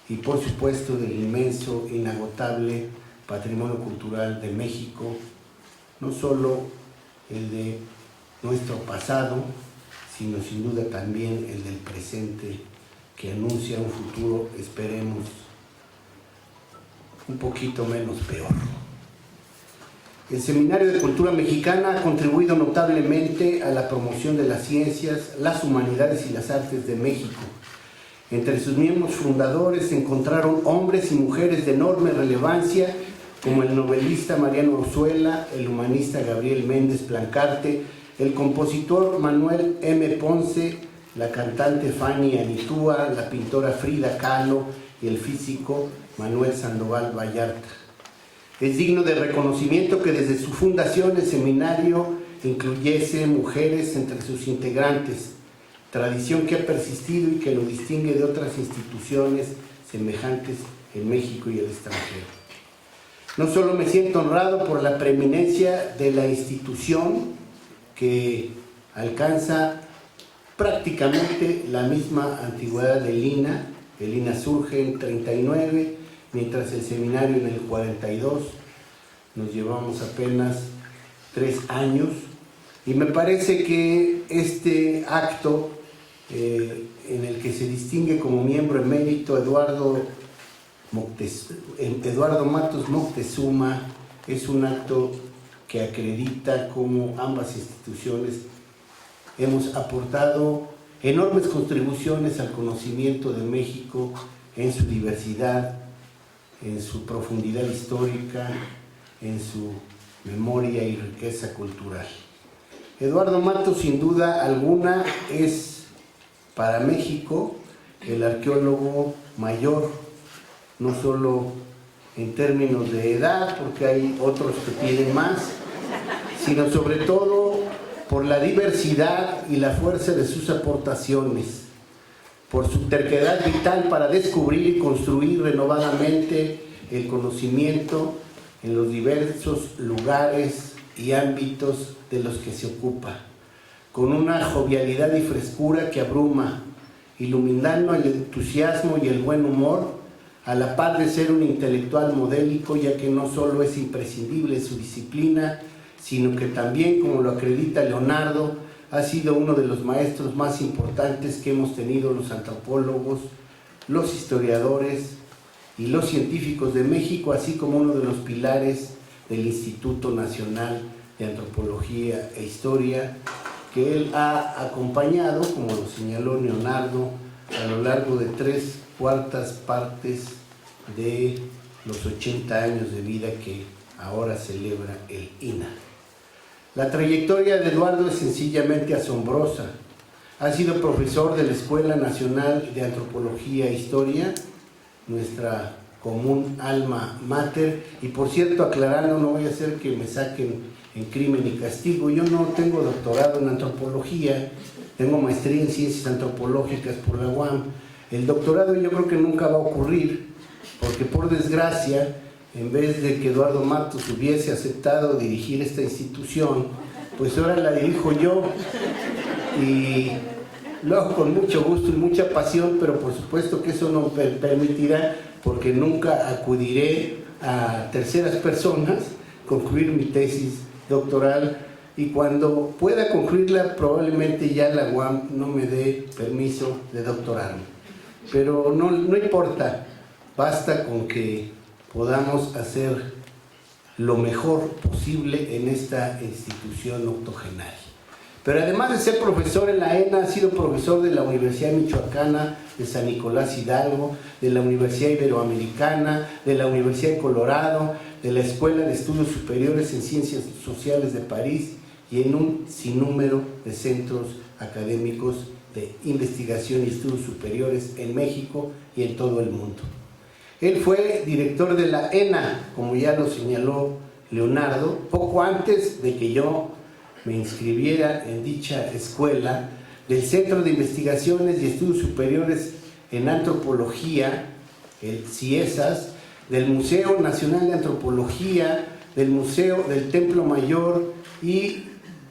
y por supuesto del inmenso, inagotable patrimonio cultural de México, no solo el de nuestro pasado, sino sin duda también el del presente, que anuncia un futuro, esperemos, un poquito menos peor. El Seminario de Cultura Mexicana ha contribuido notablemente a la promoción de las ciencias, las humanidades y las artes de México. Entre sus miembros fundadores se encontraron hombres y mujeres de enorme relevancia, como el novelista Mariano Orzuela, el humanista Gabriel Méndez Plancarte, el compositor Manuel M. Ponce, la cantante Fanny Anitúa, la pintora Frida Kahlo y el físico Manuel Sandoval Vallarta. Es digno de reconocimiento que desde su fundación el seminario incluyese mujeres entre sus integrantes, tradición que ha persistido y que lo distingue de otras instituciones semejantes en México y el extranjero. No solo me siento honrado por la preeminencia de la institución, que alcanza prácticamente la misma antigüedad del INA. El INA surge en 39, mientras el seminario en el 42. Nos llevamos apenas 3 años, y me parece que este acto en el que se distingue como miembro emérito Eduardo Matos Moctezuma es un acto que acredita cómo ambas instituciones hemos aportado enormes contribuciones al conocimiento de México en su diversidad, en su profundidad histórica, en su memoria y riqueza cultural. Eduardo Matos, sin duda alguna, es para México el arqueólogo mayor, no solo en términos de edad, porque hay otros que tienen más, sino sobre todo por la diversidad y la fuerza de sus aportaciones, por su terquedad vital para descubrir y construir renovadamente el conocimiento en los diversos lugares y ámbitos de los que se ocupa, con una jovialidad y frescura que abruma, iluminando el entusiasmo y el buen humor, a la par de ser un intelectual modélico, ya que no solo es imprescindible su disciplina, sino que también, como lo acredita Leonardo, ha sido uno de los maestros más importantes que hemos tenido los antropólogos, los historiadores y los científicos de México, así como uno de los pilares del Instituto Nacional de Antropología e Historia, que él ha acompañado, como lo señaló Leonardo, a lo largo de 3/4 partes de los 80 años de vida que ahora celebra el INA. La trayectoria de Eduardo es sencillamente asombrosa. Ha sido profesor de la Escuela Nacional de Antropología e Historia, nuestra común alma mater, y por cierto, aclarando, no voy a hacer que me saquen en Crimen y Castigo, yo no tengo doctorado en antropología, tengo maestría en ciencias antropológicas por la UAM. El doctorado yo creo que nunca va a ocurrir, porque por desgracia, en vez de que Eduardo Matos hubiese aceptado dirigir esta institución, pues ahora la dirijo yo, y lo hago con mucho gusto y mucha pasión, pero por supuesto que eso no me permitirá, porque nunca acudiré a terceras personas, concluir mi tesis doctoral, y cuando pueda concluirla probablemente ya la UAM no me dé permiso de doctorarme. Pero no importa, basta con que podamos hacer lo mejor posible en esta institución octogenaria. Pero además de ser profesor en la ENA, ha sido profesor de la Universidad Michoacana de San Nicolás Hidalgo, de la Universidad Iberoamericana, de la Universidad de Colorado, de la Escuela de Estudios Superiores en Ciencias Sociales de París y en un sinnúmero de centros académicos de investigación y estudios superiores en México y en todo el mundo. Él fue director de la ENA, como ya lo señaló Leonardo, poco antes de que yo me inscribiera en dicha escuela, del Centro de Investigaciones y Estudios Superiores en Antropología, el CIESAS, del Museo Nacional de Antropología, del Museo del Templo Mayor y,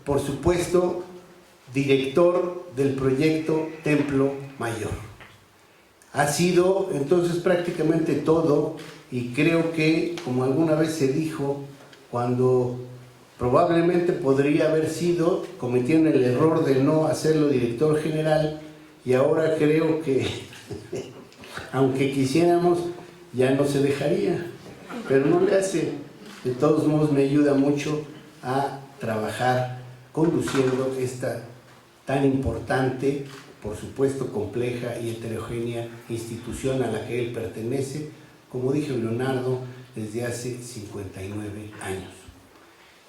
por supuesto, director del proyecto Templo Mayor. Ha sido entonces prácticamente todo, y creo que, como alguna vez se dijo, cuando probablemente podría haber sido, cometieron el error de no hacerlo director general, y ahora creo que, aunque quisiéramos, ya no se dejaría, pero no le hace de todos modos me ayuda mucho a trabajar conduciendo esta tan importante, por supuesto compleja y heterogénea institución a la que él pertenece, como dijo Leonardo, desde hace 59 años.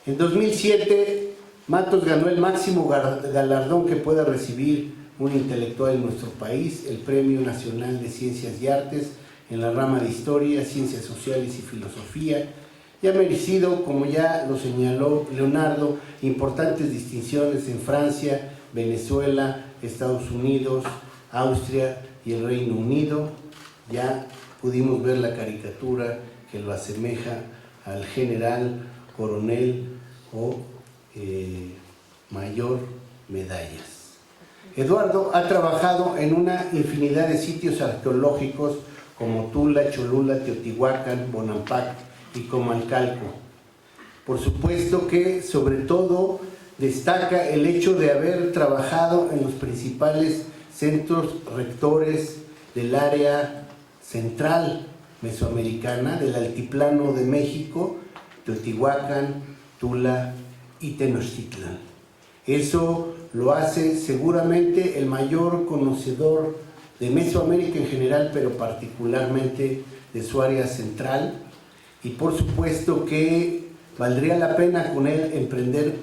En 2007, Matos ganó el máximo galardón que pueda recibir un intelectual en nuestro país, el Premio Nacional de Ciencias y Artes en la rama de Historia, Ciencias Sociales y Filosofía, y ha merecido, como ya lo señaló Leonardo, importantes distinciones en Francia, Venezuela, Estados Unidos, Austria y el Reino Unido. Ya pudimos ver la caricatura que lo asemeja al general, coronel o mayor Medallas. Eduardo ha trabajado en una infinidad de sitios arqueológicos como Tula, Cholula, Teotihuacán, Bonampak y Comalcalco. Por supuesto que sobre todo destaca el hecho de haber trabajado en los principales centros rectores del área central mesoamericana, del altiplano de México, Teotihuacán, Tula y Tenochtitlan. Eso lo hace seguramente el mayor conocedor de Mesoamérica en general, pero particularmente de su área central, y por supuesto que valdría la pena con él emprender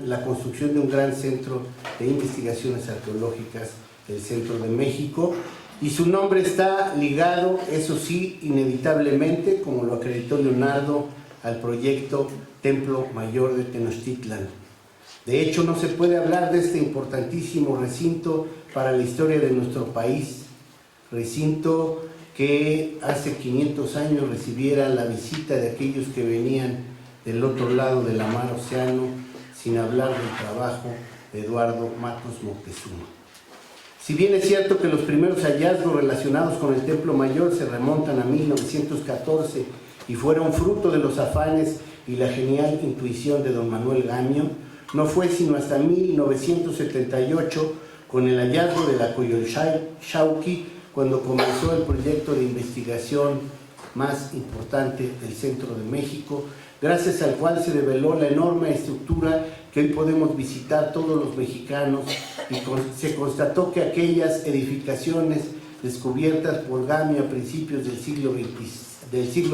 la construcción de un gran centro de investigaciones arqueológicas del centro de México, y su nombre está ligado, eso sí, inevitablemente, como lo acreditó Leonardo, al proyecto Templo Mayor de Tenochtitlan. De hecho, no se puede hablar de este importantísimo recinto para la historia de nuestro país, recinto que hace 500 años recibiera la visita de aquellos que venían del otro lado de la mar Océano, sin hablar del trabajo de Eduardo Matos Moctezuma. Si bien es cierto que los primeros hallazgos relacionados con el Templo Mayor se remontan a 1914 y fueron fruto de los afanes y la genial intuición de don Manuel Gamio, no fue sino hasta 1978, con el hallazgo de la Coyolxauhqui, cuando comenzó el proyecto de investigación más importante del centro de México, gracias al cual se develó la enorme estructura que hoy podemos visitar todos los mexicanos, y se constató que aquellas edificaciones descubiertas por Gamio a principios del siglo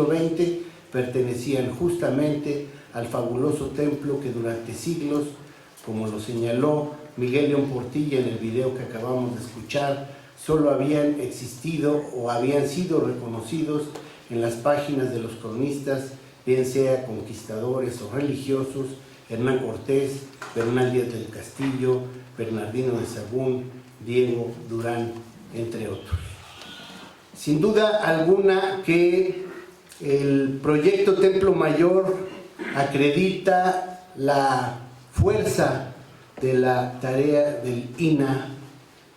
XX pertenecían justamente al fabuloso templo que durante siglos, como lo señaló Miguel León Portilla en el video que acabamos de escuchar, solo habían existido o habían sido reconocidos en las páginas de los cronistas, bien sea conquistadores o religiosos, Hernán Cortés, Bernal Díaz del Castillo, Bernardino de Sahagún, Diego Durán, entre otros. Sin duda alguna que el proyecto Templo Mayor acredita la fuerza de la tarea del INAH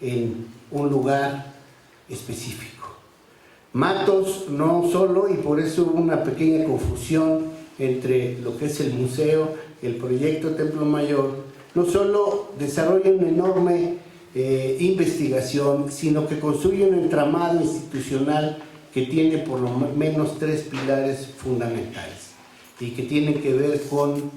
en un lugar específico. Matos no solo, y por eso hubo una pequeña confusión entre lo que es el museo y el proyecto Templo Mayor, no solo desarrolla una enorme investigación, sino que construye un entramado institucional que tiene por lo menos 3 pilares fundamentales y que tienen que ver con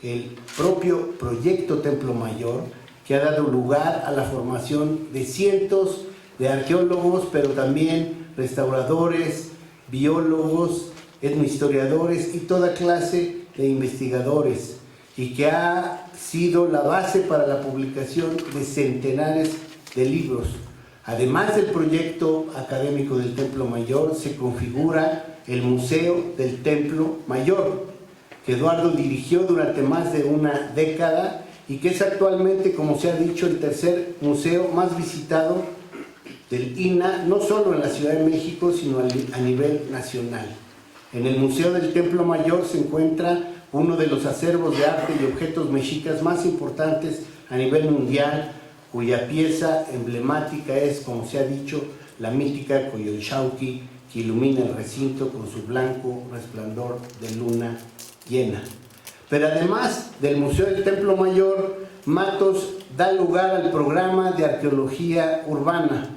el propio proyecto Templo Mayor, que ha dado lugar a la formación de cientos de arqueólogos, pero también restauradores, biólogos, etnohistoriadores y toda clase de investigadores, y que ha sido la base para la publicación de centenares de libros. Además del proyecto académico del Templo Mayor, se configura el Museo del Templo Mayor, que Eduardo dirigió durante más de una década y que es actualmente, como se ha dicho, el tercer museo más visitado del INAH, no solo en la Ciudad de México, sino a nivel nacional. En el Museo del Templo Mayor se encuentra uno de los acervos de arte y objetos mexicas más importantes a nivel mundial, cuya pieza emblemática es, como se ha dicho, la mítica Coyolxauhqui, que ilumina el recinto con su blanco resplandor de luna llena. Pero además del Museo del Templo Mayor, Matos da lugar al programa de arqueología urbana,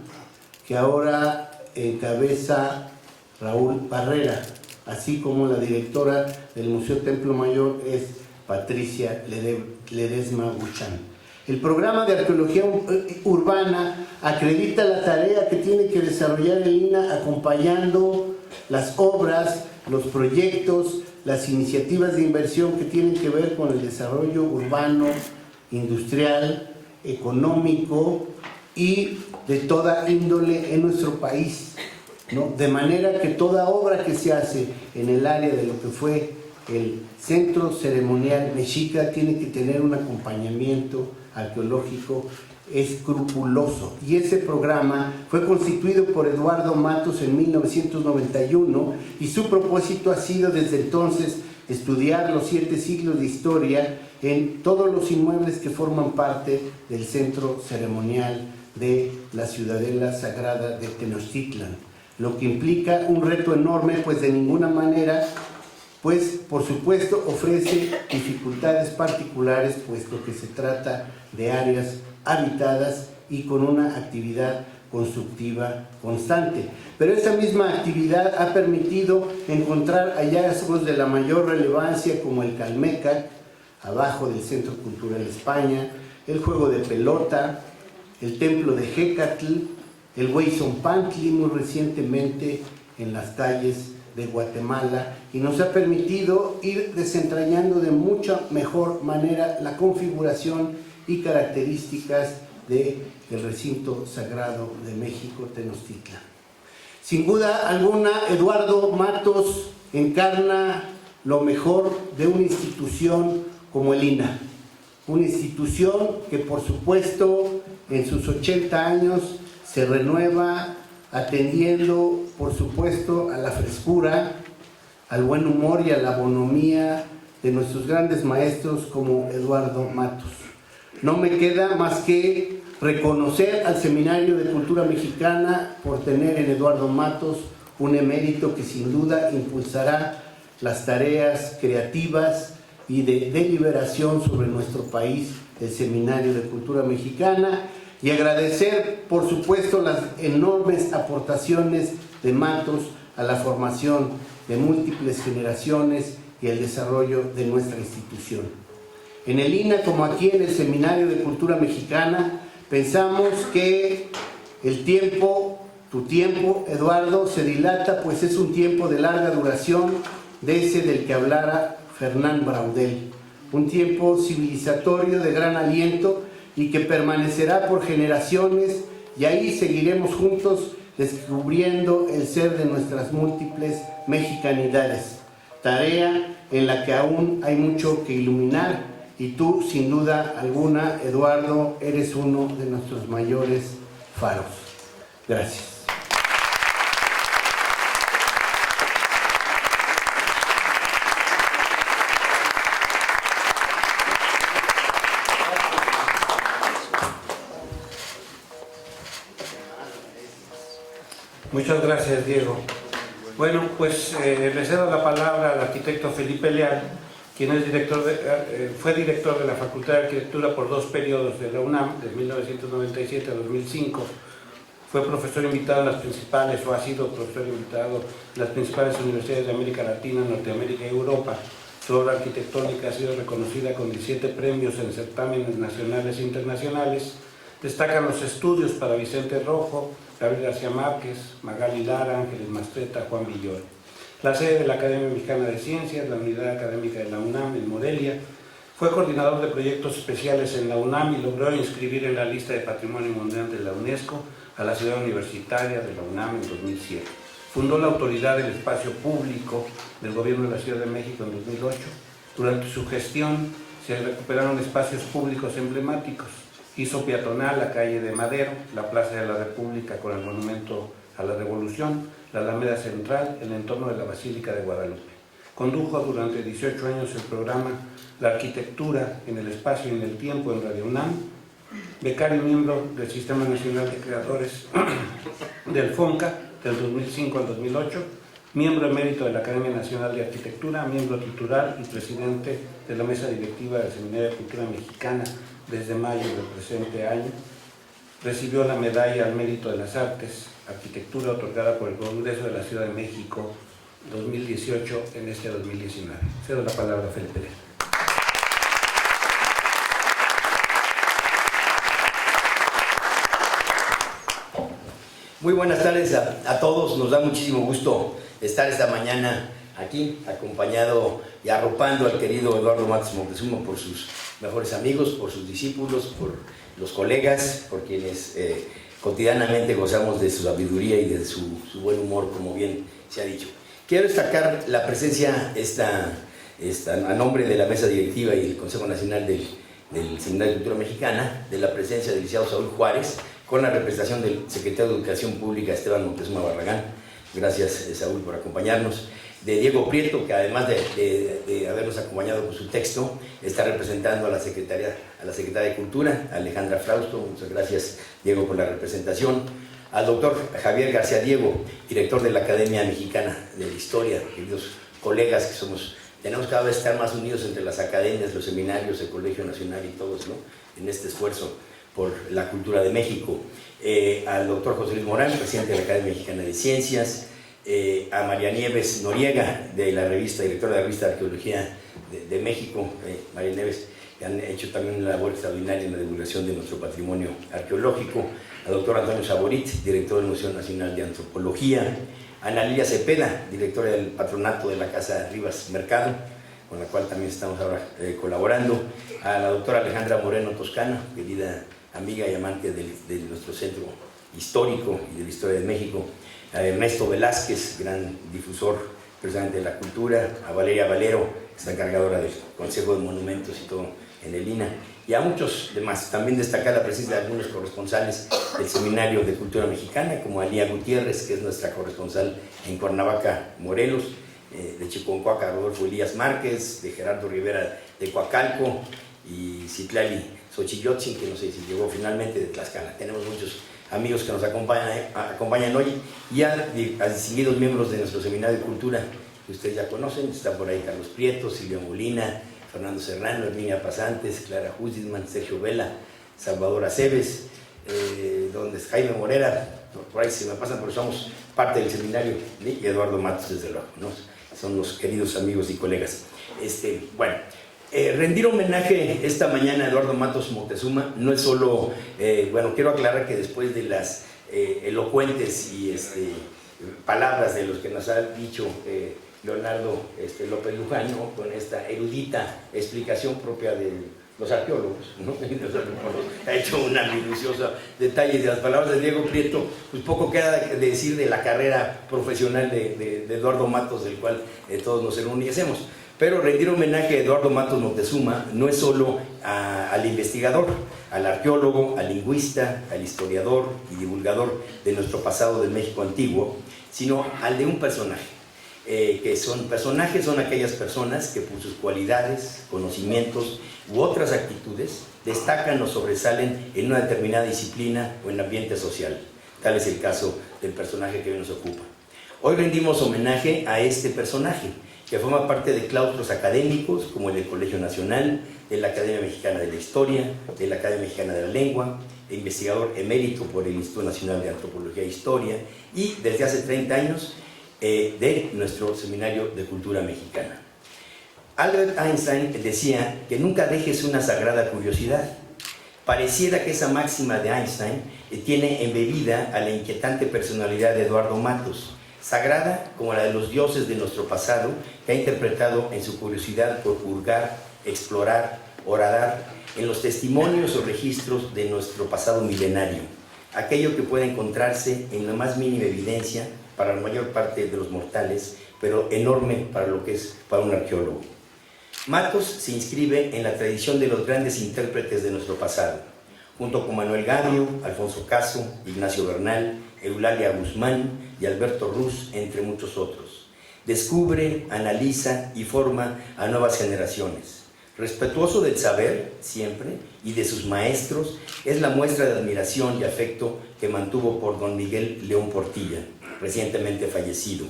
que ahora encabeza Raúl Barrera, así como la directora del Museo Templo Mayor es Patricia Ledesma Buchan. El programa de arqueología urbana acredita la tarea que tiene que desarrollar el INAH acompañando las obras, los proyectos, las iniciativas de inversión que tienen que ver con el desarrollo urbano, industrial, económico y de toda índole en nuestro país, ¿no? De manera que toda obra que se hace en el área de lo que fue el Centro Ceremonial Mexica tiene que tener un acompañamiento arqueológico escrupuloso. Y ese programa fue constituido por Eduardo Matos en 1991 y su propósito ha sido desde entonces estudiar los 7 siglos de historia en todos los inmuebles que forman parte del Centro Ceremonial de la Ciudadela Sagrada de Tenochtitlan, lo que implica un reto enorme, pues de ninguna manera, pues por supuesto ofrece dificultades particulares, puesto que se trata de áreas habitadas y con una actividad constructiva constante. Pero esta misma actividad ha permitido encontrar hallazgos de la mayor relevancia, como el Calmecac, abajo del Centro Cultural España, el juego de pelota, el templo de Jecatl, el Hueyzompantli muy recientemente en las calles de Guatemala, y nos ha permitido ir desentrañando de mucha mejor manera la configuración y características del recinto sagrado de México, Tenochtitlan. Sin duda alguna, Eduardo Matos encarna lo mejor de una institución como el INAH, una institución que por supuesto en sus 80 años se renueva atendiendo por supuesto a la frescura, al buen humor y a la bonomía de nuestros grandes maestros como Eduardo Matos. No me queda más que reconocer al Seminario de Cultura Mexicana por tener en Eduardo Matos un emérito que sin duda impulsará las tareas creativas y de deliberación sobre nuestro país, el Seminario de Cultura Mexicana, y agradecer por supuesto las enormes aportaciones de Matos a la formación de múltiples generaciones y el desarrollo de nuestra institución. En el INAH, como aquí en el Seminario de Cultura Mexicana, pensamos que el tiempo, tu tiempo, Eduardo, se dilata, pues es un tiempo de larga duración, de ese del que hablara Fernán Braudel, un tiempo civilizatorio de gran aliento y que permanecerá por generaciones, y ahí seguiremos juntos descubriendo el ser de nuestras múltiples mexicanidades, tarea en la que aún hay mucho que iluminar, y tú sin duda alguna, Eduardo, eres uno de nuestros mayores faros. Gracias. Muchas gracias, Diego. Bueno, pues le cedo la palabra al arquitecto Felipe Leal, quien es fue director de la Facultad de Arquitectura por 2 periodos de la UNAM, de 1997 a 2005. Fue profesor invitado en las principales, o ha sido profesor invitado en las principales universidades de América Latina, Norteamérica y Europa. Su obra arquitectónica ha sido reconocida con 17 premios en certámenes nacionales e internacionales. Destacan los estudios para Vicente Rojo, Gabriel García Márquez, Magali Lara, Ángeles Mastretta, Juan Villoro. La sede de la Academia Mexicana de Ciencias, la unidad académica de la UNAM en Morelia. Fue coordinador de proyectos especiales en la UNAM y logró inscribir en la lista de Patrimonio Mundial de la UNESCO a la ciudad universitaria de la UNAM en 2007. Fundó la Autoridad del Espacio Público del Gobierno de la Ciudad de México en 2008. Durante su gestión se recuperaron espacios públicos emblemáticos. Hizo peatonal la calle de Madero, la Plaza de la República con el Monumento a la Revolución, la Alameda Central, el entorno de la Basílica de Guadalupe. Condujo durante 18 años el programa La Arquitectura en el Espacio y en el Tiempo en Radio UNAM, becario miembro del Sistema Nacional de Creadores del FONCA del 2005 al 2008, miembro emérito de la Academia Nacional de Arquitectura, miembro titular y presidente de la Mesa Directiva del Seminario de Cultura Mexicana desde mayo del presente año. Recibió la Medalla al Mérito de las Artes, Arquitectura, otorgada por el Congreso de la Ciudad de México 2018 en este 2019. Cedo la palabra a Felipe. Muy buenas tardes a todos, nos da muchísimo gusto estar esta mañana aquí, acompañado y arropando al querido Eduardo Matos Moctezuma por sus mejores amigos, por sus discípulos, por los colegas, por quienes cotidianamente gozamos de su sabiduría y de su buen humor, como bien se ha dicho. Quiero destacar la presencia a nombre de la mesa directiva y del Consejo Nacional del Seminario de Cultura Mexicana, de la presencia del licenciado Saúl Juárez, con la representación del secretario de Educación Pública Esteban Moctezuma Barragán. Gracias, Saúl, por acompañarnos. De Diego Prieto, que además de habernos acompañado con su texto, está representando a la Secretaría de Cultura, Alejandra Frausto. Muchas gracias, Diego, por la representación. Al doctor Javier García Diego, director de la Academia Mexicana de la Historia, queridos colegas que tenemos cada vez estar más unidos entre las academias, los seminarios, el Colegio Nacional y todos, ¿no?, en este esfuerzo por la cultura de México. Al doctor José Luis Morán, presidente de la Academia Mexicana de Ciencias, a María Nieves Noriega, directora de la revista Arqueología de México, María Nieves, que han hecho también una labor extraordinaria en la divulgación de nuestro patrimonio arqueológico, al doctor Antonio Saborit, director del Museo Nacional de Antropología, a Ana Lilia Cepeda, directora del patronato de la Casa Rivas Mercado, con la cual también estamos ahora colaborando, a la doctora Alejandra Moreno Toscano, querida amiga y amante de nuestro centro histórico y de la historia de México, a Ernesto Velázquez, gran difusor precisamente de la cultura, a Valeria Valero, que está encargadora del Consejo de Monumentos y todo en el INA, y a muchos demás. También destacar la presencia de algunos corresponsales del Seminario de Cultura Mexicana, como Alía Gutiérrez, que es nuestra corresponsal en Cuernavaca, Morelos, de Chiconcuaca, Rodolfo Elías Márquez, de Gerardo Rivera de Coacalco, y Citlali Xochiyotzin, que no sé si llegó finalmente, de Tlaxcala. Tenemos muchos amigos que nos acompañan hoy, y a distinguidos miembros de nuestro Seminario de Cultura, que ustedes ya conocen. Está por ahí Carlos Prieto, Silvia Molina, Fernando Serrano, Herminia Pasantes, Clara Huisman, Sergio Vela, Salvador Aceves, donde es Jaime Morera, por ahí se me pasan porque somos parte del seminario, y Eduardo Matos, desde luego, ¿no? Son los queridos amigos y colegas. Rendir homenaje esta mañana a Eduardo Matos Moctezuma no es solo, quiero aclarar que después de las elocuentes y palabras de los que nos ha dicho Leonardo López Luján, ¿no?, con esta erudita explicación propia de los arqueólogos, ¿no? Ha hecho una minuciosa detalle de las palabras de Diego Prieto. Pues poco queda de decir de la carrera profesional de Eduardo Matos, del cual todos nos enorgullecemos. Pero rendir homenaje a Eduardo Matos Moctezuma no es solo al investigador, al arqueólogo, al lingüista, al historiador y divulgador de nuestro pasado del México antiguo, sino al de un personaje. Personajes son aquellas personas que por sus cualidades, conocimientos u otras actitudes destacan o sobresalen en una determinada disciplina o en ambiente social. Tal es el caso del personaje que hoy nos ocupa. Hoy rendimos homenaje a este personaje, que forma parte de claustros académicos como el del Colegio Nacional, de la Academia Mexicana de la Historia, de la Academia Mexicana de la Lengua, investigador emérito por el Instituto Nacional de Antropología e Historia, y desde hace 30 años de nuestro Seminario de Cultura Mexicana. Albert Einstein decía que nunca dejes una sagrada curiosidad. Pareciera que esa máxima de Einstein tiene embebida a la inquietante personalidad de Eduardo Matos, sagrada como la de los dioses de nuestro pasado, que ha interpretado en su curiosidad por hurgar, explorar, horadar en los testimonios o registros de nuestro pasado milenario, aquello que puede encontrarse en la más mínima evidencia para la mayor parte de los mortales, pero enorme para lo que es para un arqueólogo. Matos se inscribe en la tradición de los grandes intérpretes de nuestro pasado, junto con Manuel Gabio, Alfonso Caso, Ignacio Bernal, Eulalia Guzmán y Alberto Ruz, entre muchos otros. Descubre, analiza y forma a nuevas generaciones. Respetuoso del saber, siempre, y de sus maestros, es la muestra de admiración y afecto que mantuvo por don Miguel León Portilla, recientemente fallecido,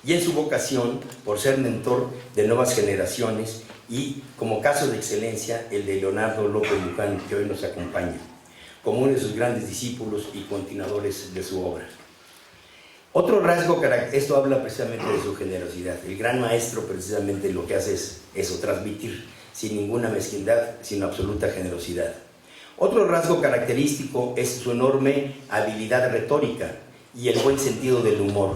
y en su vocación por ser mentor de nuevas generaciones, y como caso de excelencia el de Leonardo López Luján, que hoy nos acompaña, como uno de sus grandes discípulos y continuadores de su obra. Otro rasgo, esto habla precisamente de su generosidad. El gran maestro precisamente lo que hace es eso, transmitir sin ninguna mezquindad, sino absoluta generosidad. Otro rasgo característico es su enorme habilidad retórica y el buen sentido del humor.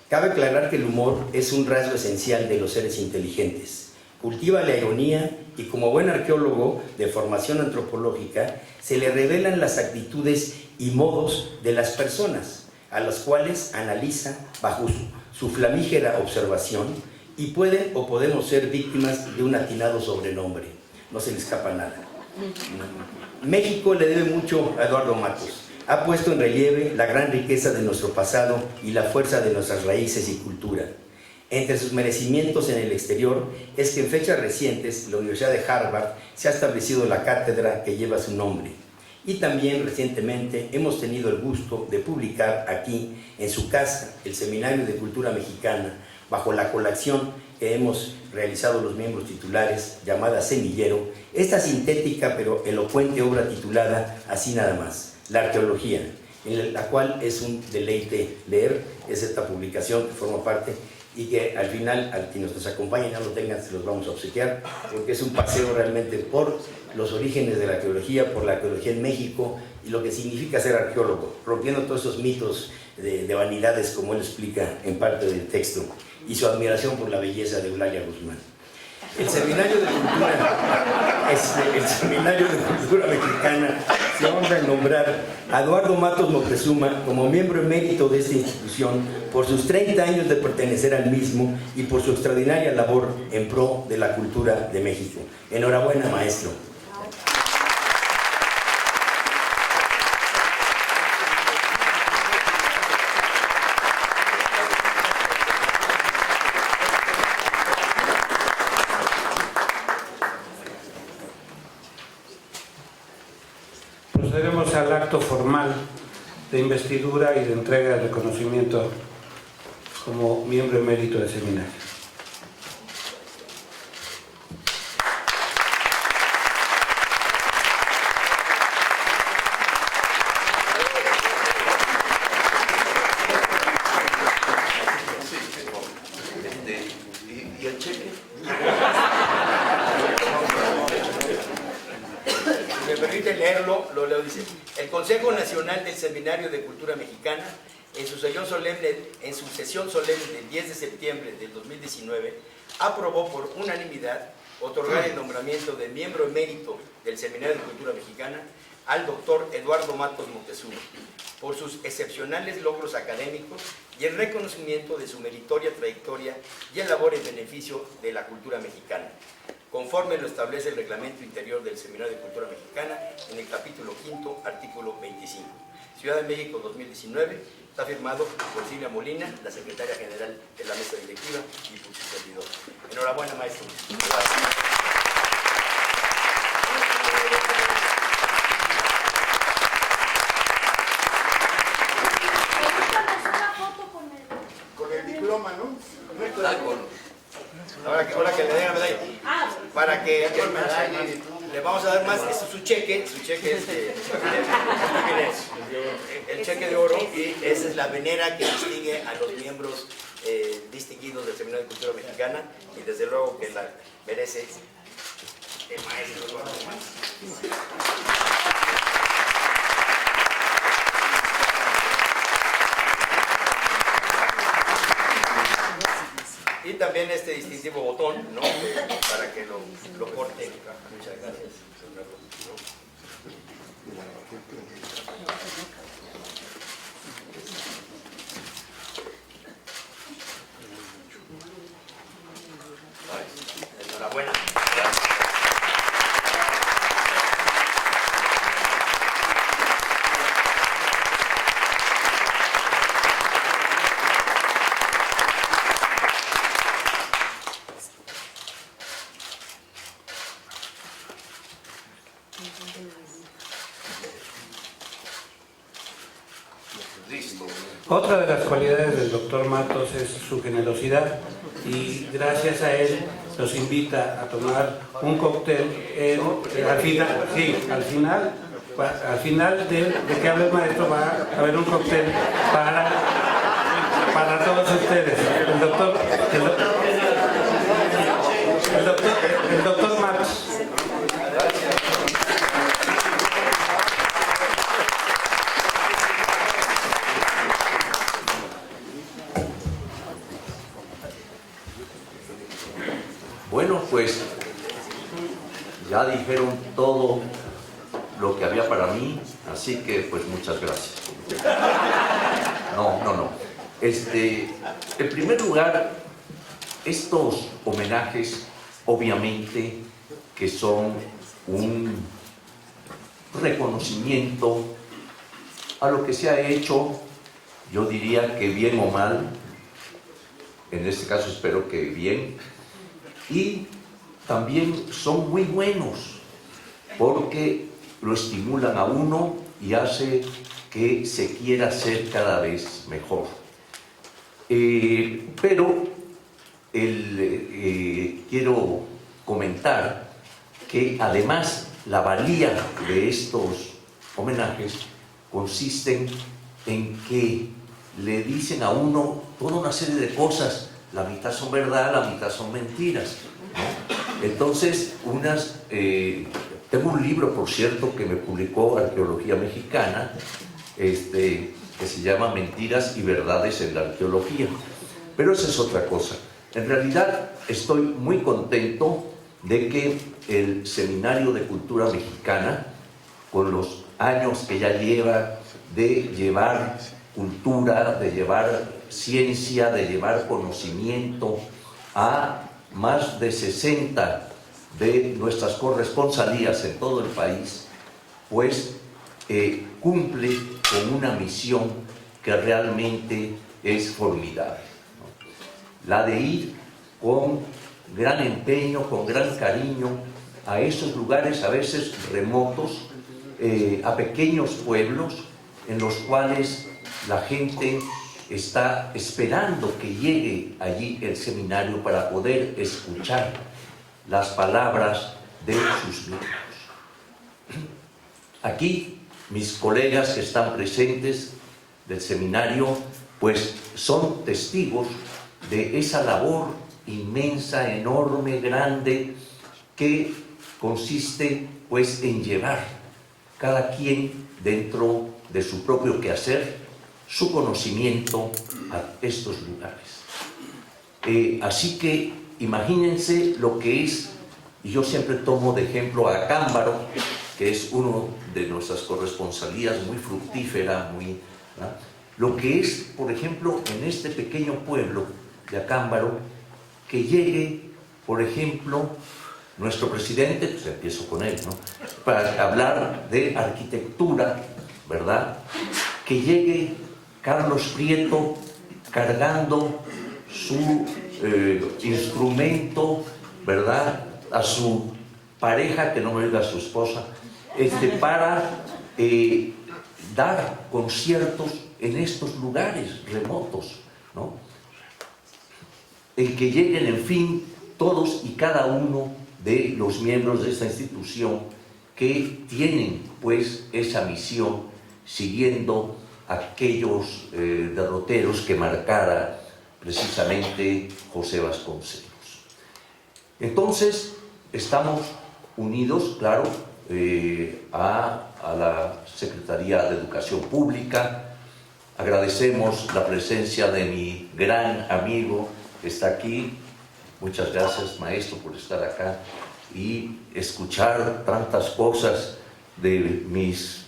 Cabe aclarar que el humor es un rasgo esencial de los seres inteligentes. Cultiva la ironía y como buen arqueólogo de formación antropológica se le revelan las actitudes y modos de las personas, a las cuales analiza bajo su flamígera observación y pueden o podemos ser víctimas de un atinado sobrenombre. No se le escapa nada. México le debe mucho a Eduardo Matos. Ha puesto en relieve la gran riqueza de nuestro pasado y la fuerza de nuestras raíces y cultura. Entre sus merecimientos en el exterior es que en fechas recientes la Universidad de Harvard se ha establecido la cátedra que lleva su nombre. Y también recientemente hemos tenido el gusto de publicar aquí en su casa el Seminario de Cultura Mexicana bajo la colección que hemos realizado los miembros titulares llamada Semillero, esta sintética pero elocuente obra titulada así nada más, La Arqueología, en la cual es un deleite leer, es esta publicación que forma parte y que al final, al que nos acompañen, ya lo tengan, se los vamos a obsequiar, porque es un paseo realmente por los orígenes de la arqueología, por la arqueología en México y lo que significa ser arqueólogo, rompiendo todos esos mitos de vanidades, como él explica en parte del texto, y su admiración por la belleza de Eulalia Guzmán. El Seminario de Cultura Mexicana se honra en nombrar a Eduardo Matos Moctezuma como miembro emérito de esta institución por sus 30 años de pertenecer al mismo y por su extraordinaria labor en pro de la cultura de México. Enhorabuena, maestro. Procederemos al acto formal de investidura y de entrega de reconocimiento como miembro emérito del seminario. ¿Y el cheque? Si me permite leerlo, lo leo, dice: el Consejo Nacional del Seminario de Cultura Mexicana, en su sesión solemne del 10 de septiembre del 2019, aprobó por unanimidad otorgar el nombramiento de miembro emérito del Seminario de Cultura Mexicana al doctor Eduardo Matos Moctezuma, por sus excepcionales logros académicos y el reconocimiento de su meritoria trayectoria y el labor en beneficio de la cultura mexicana, conforme lo establece el reglamento interior del Seminario de Cultura Mexicana en el capítulo 5, artículo 25. Ciudad de México 2019, está firmado por Silvia Molina, la secretaria general de la mesa directiva, y por su servidor. Enhorabuena, maestro. Gracias. Diploma, ¿no? Ahora que le den la medalla, para que le vamos a dar más, este es su cheque el cheque de oro, y esa es la venera que distingue a los miembros distinguidos del Seminario de Cultura Mexicana, y desde luego que la merece el maestro Eduardo Matos. Y también este distintivo botón, ¿no? Para que lo corten. Muchas gracias. Enhorabuena. Otra de las cualidades del doctor Matos es su generosidad, y gracias a él nos invita a tomar un cóctel al final de que hable el maestro va a haber un cóctel para todos ustedes. El doctor Matos. Bueno, pues ya dijeron todo lo que había para mí, así que pues muchas gracias. No. En primer lugar, estos homenajes obviamente que son un reconocimiento a lo que se ha hecho, yo diría que bien o mal, en este caso espero que bien, y también son muy buenos porque lo estimulan a uno y hace que se quiera ser cada vez mejor. Pero quiero comentar que además la valía de estos homenajes consisten en que le dicen a uno toda una serie de cosas. La mitad son verdad, la mitad son mentiras, ¿no? Entonces, tengo un libro, por cierto, que me publicó Arqueología Mexicana, que se llama Mentiras y Verdades en la Arqueología. Pero esa es otra cosa. En realidad, estoy muy contento de que el Seminario de Cultura Mexicana, con los años que ya lleva de llevar cultura, de llevar ciencia, de llevar conocimiento a más de 60 de nuestras corresponsalías en todo el país, pues cumple con una misión que realmente es formidable, ¿no? La de ir con gran empeño, con gran cariño a esos lugares a veces remotos, a pequeños pueblos en los cuales la gente está esperando que llegue allí el seminario para poder escuchar las palabras de sus miembros. Aquí mis colegas que están presentes del seminario pues son testigos de esa labor inmensa, enorme, grande, que consiste pues en llevar cada quien dentro de su propio quehacer su conocimiento a estos lugares. Así que imagínense lo que es, y yo siempre tomo de ejemplo a Acámbaro, que es uno de nuestras corresponsalías muy fructífera, ¿no? Lo que es, por ejemplo, en este pequeño pueblo de Acámbaro, que llegue, por ejemplo, nuestro presidente, pues empiezo con él, ¿no? Para hablar de arquitectura, ¿verdad? Que llegue Carlos Prieto cargando su instrumento, ¿verdad? A su pareja, que no me diga a su esposa, para dar conciertos en estos lugares remotos, ¿no? El que lleguen, en fin, todos y cada uno de los miembros de esta institución que tienen, pues, esa misión, siguiendo aquellos derroteros que marcara precisamente José Vasconcelos. Entonces, estamos unidos, claro, a la Secretaría de Educación Pública. Agradecemos la presencia de mi gran amigo que está aquí. Muchas gracias, maestro, por estar acá y escuchar tantas cosas de mis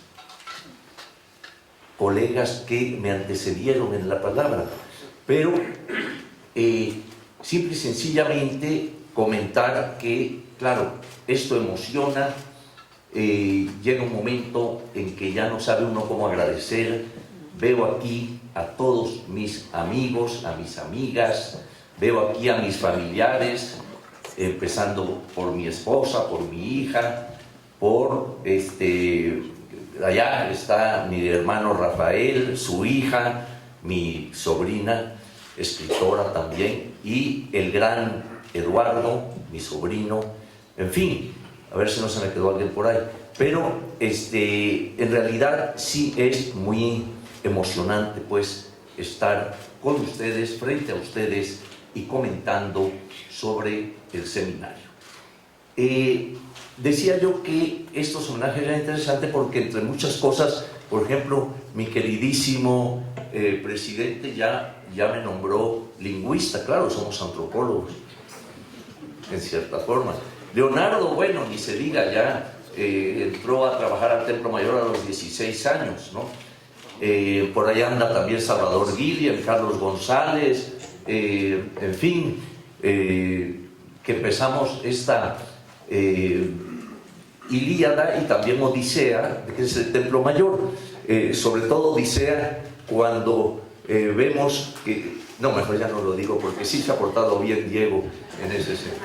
colegas que me antecedieron en la palabra. Pero simple y sencillamente comentar que, claro, esto emociona, llega un momento en que ya no sabe uno cómo agradecer. Veo aquí a todos mis amigos, a mis amigas, veo aquí a mis familiares, empezando por mi esposa, por mi hija, por allá está mi hermano Rafael, su hija, mi sobrina, escritora también, y el gran Eduardo, mi sobrino, en fin, a ver si no se me quedó alguien por ahí. Pero en realidad sí es muy emocionante, pues, estar con ustedes, frente a ustedes y comentando sobre el seminario. Decía yo que estos homenajes eran interesantes porque, entre muchas cosas, por ejemplo, mi queridísimo presidente ya me nombró lingüista. Claro, somos antropólogos, en cierta forma. Leonardo, bueno, ni se diga, ya entró a trabajar al Templo Mayor a los 16 años, ¿no? Por allá anda también Salvador Guillem, Carlos González, en fin, que empezamos esta Ilíada y también Odisea, que es el Templo Mayor, sobre todo Odisea, cuando vemos que, no, mejor ya no lo digo porque sí se ha portado bien Diego en ese sentido.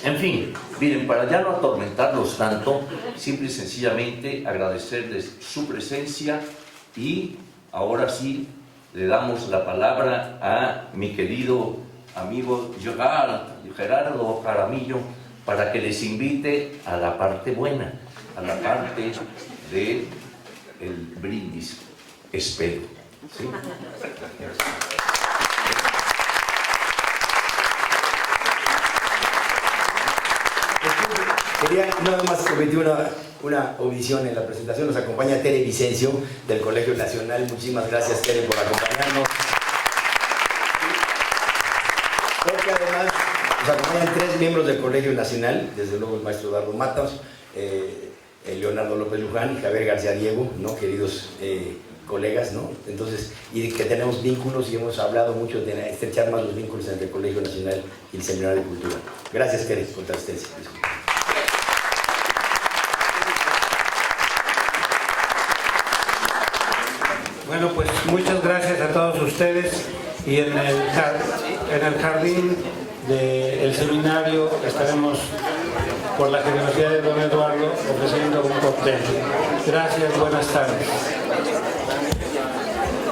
En fin, miren, para ya no atormentarlos tanto, simple y sencillamente agradecerles su presencia y ahora sí le damos la palabra a mi querido amigo Gerardo Jaramillo para que les invite a la parte buena, a la parte del brindis, espero. ¿Sí? Quería nada más cometer una omisión en la presentación. Nos acompaña Tere Vicencio del Colegio Nacional. Muchísimas gracias, Tere, por acompañarnos. Porque además nos acompañan 3 miembros del Colegio Nacional, desde luego el maestro Eduardo Matos, Leonardo López Luján y Javier García Diego, ¿no? Queridos colegas, ¿no? Entonces, y que tenemos vínculos y hemos hablado mucho de estrechar más los vínculos entre el Colegio Nacional y el Seminario de Cultura. Gracias, Tere, por tu asistencia. Bueno, pues muchas gracias a todos ustedes y en el jardín del seminario estaremos, por la generosidad de don Eduardo, ofreciendo un cóctel. Gracias, buenas tardes.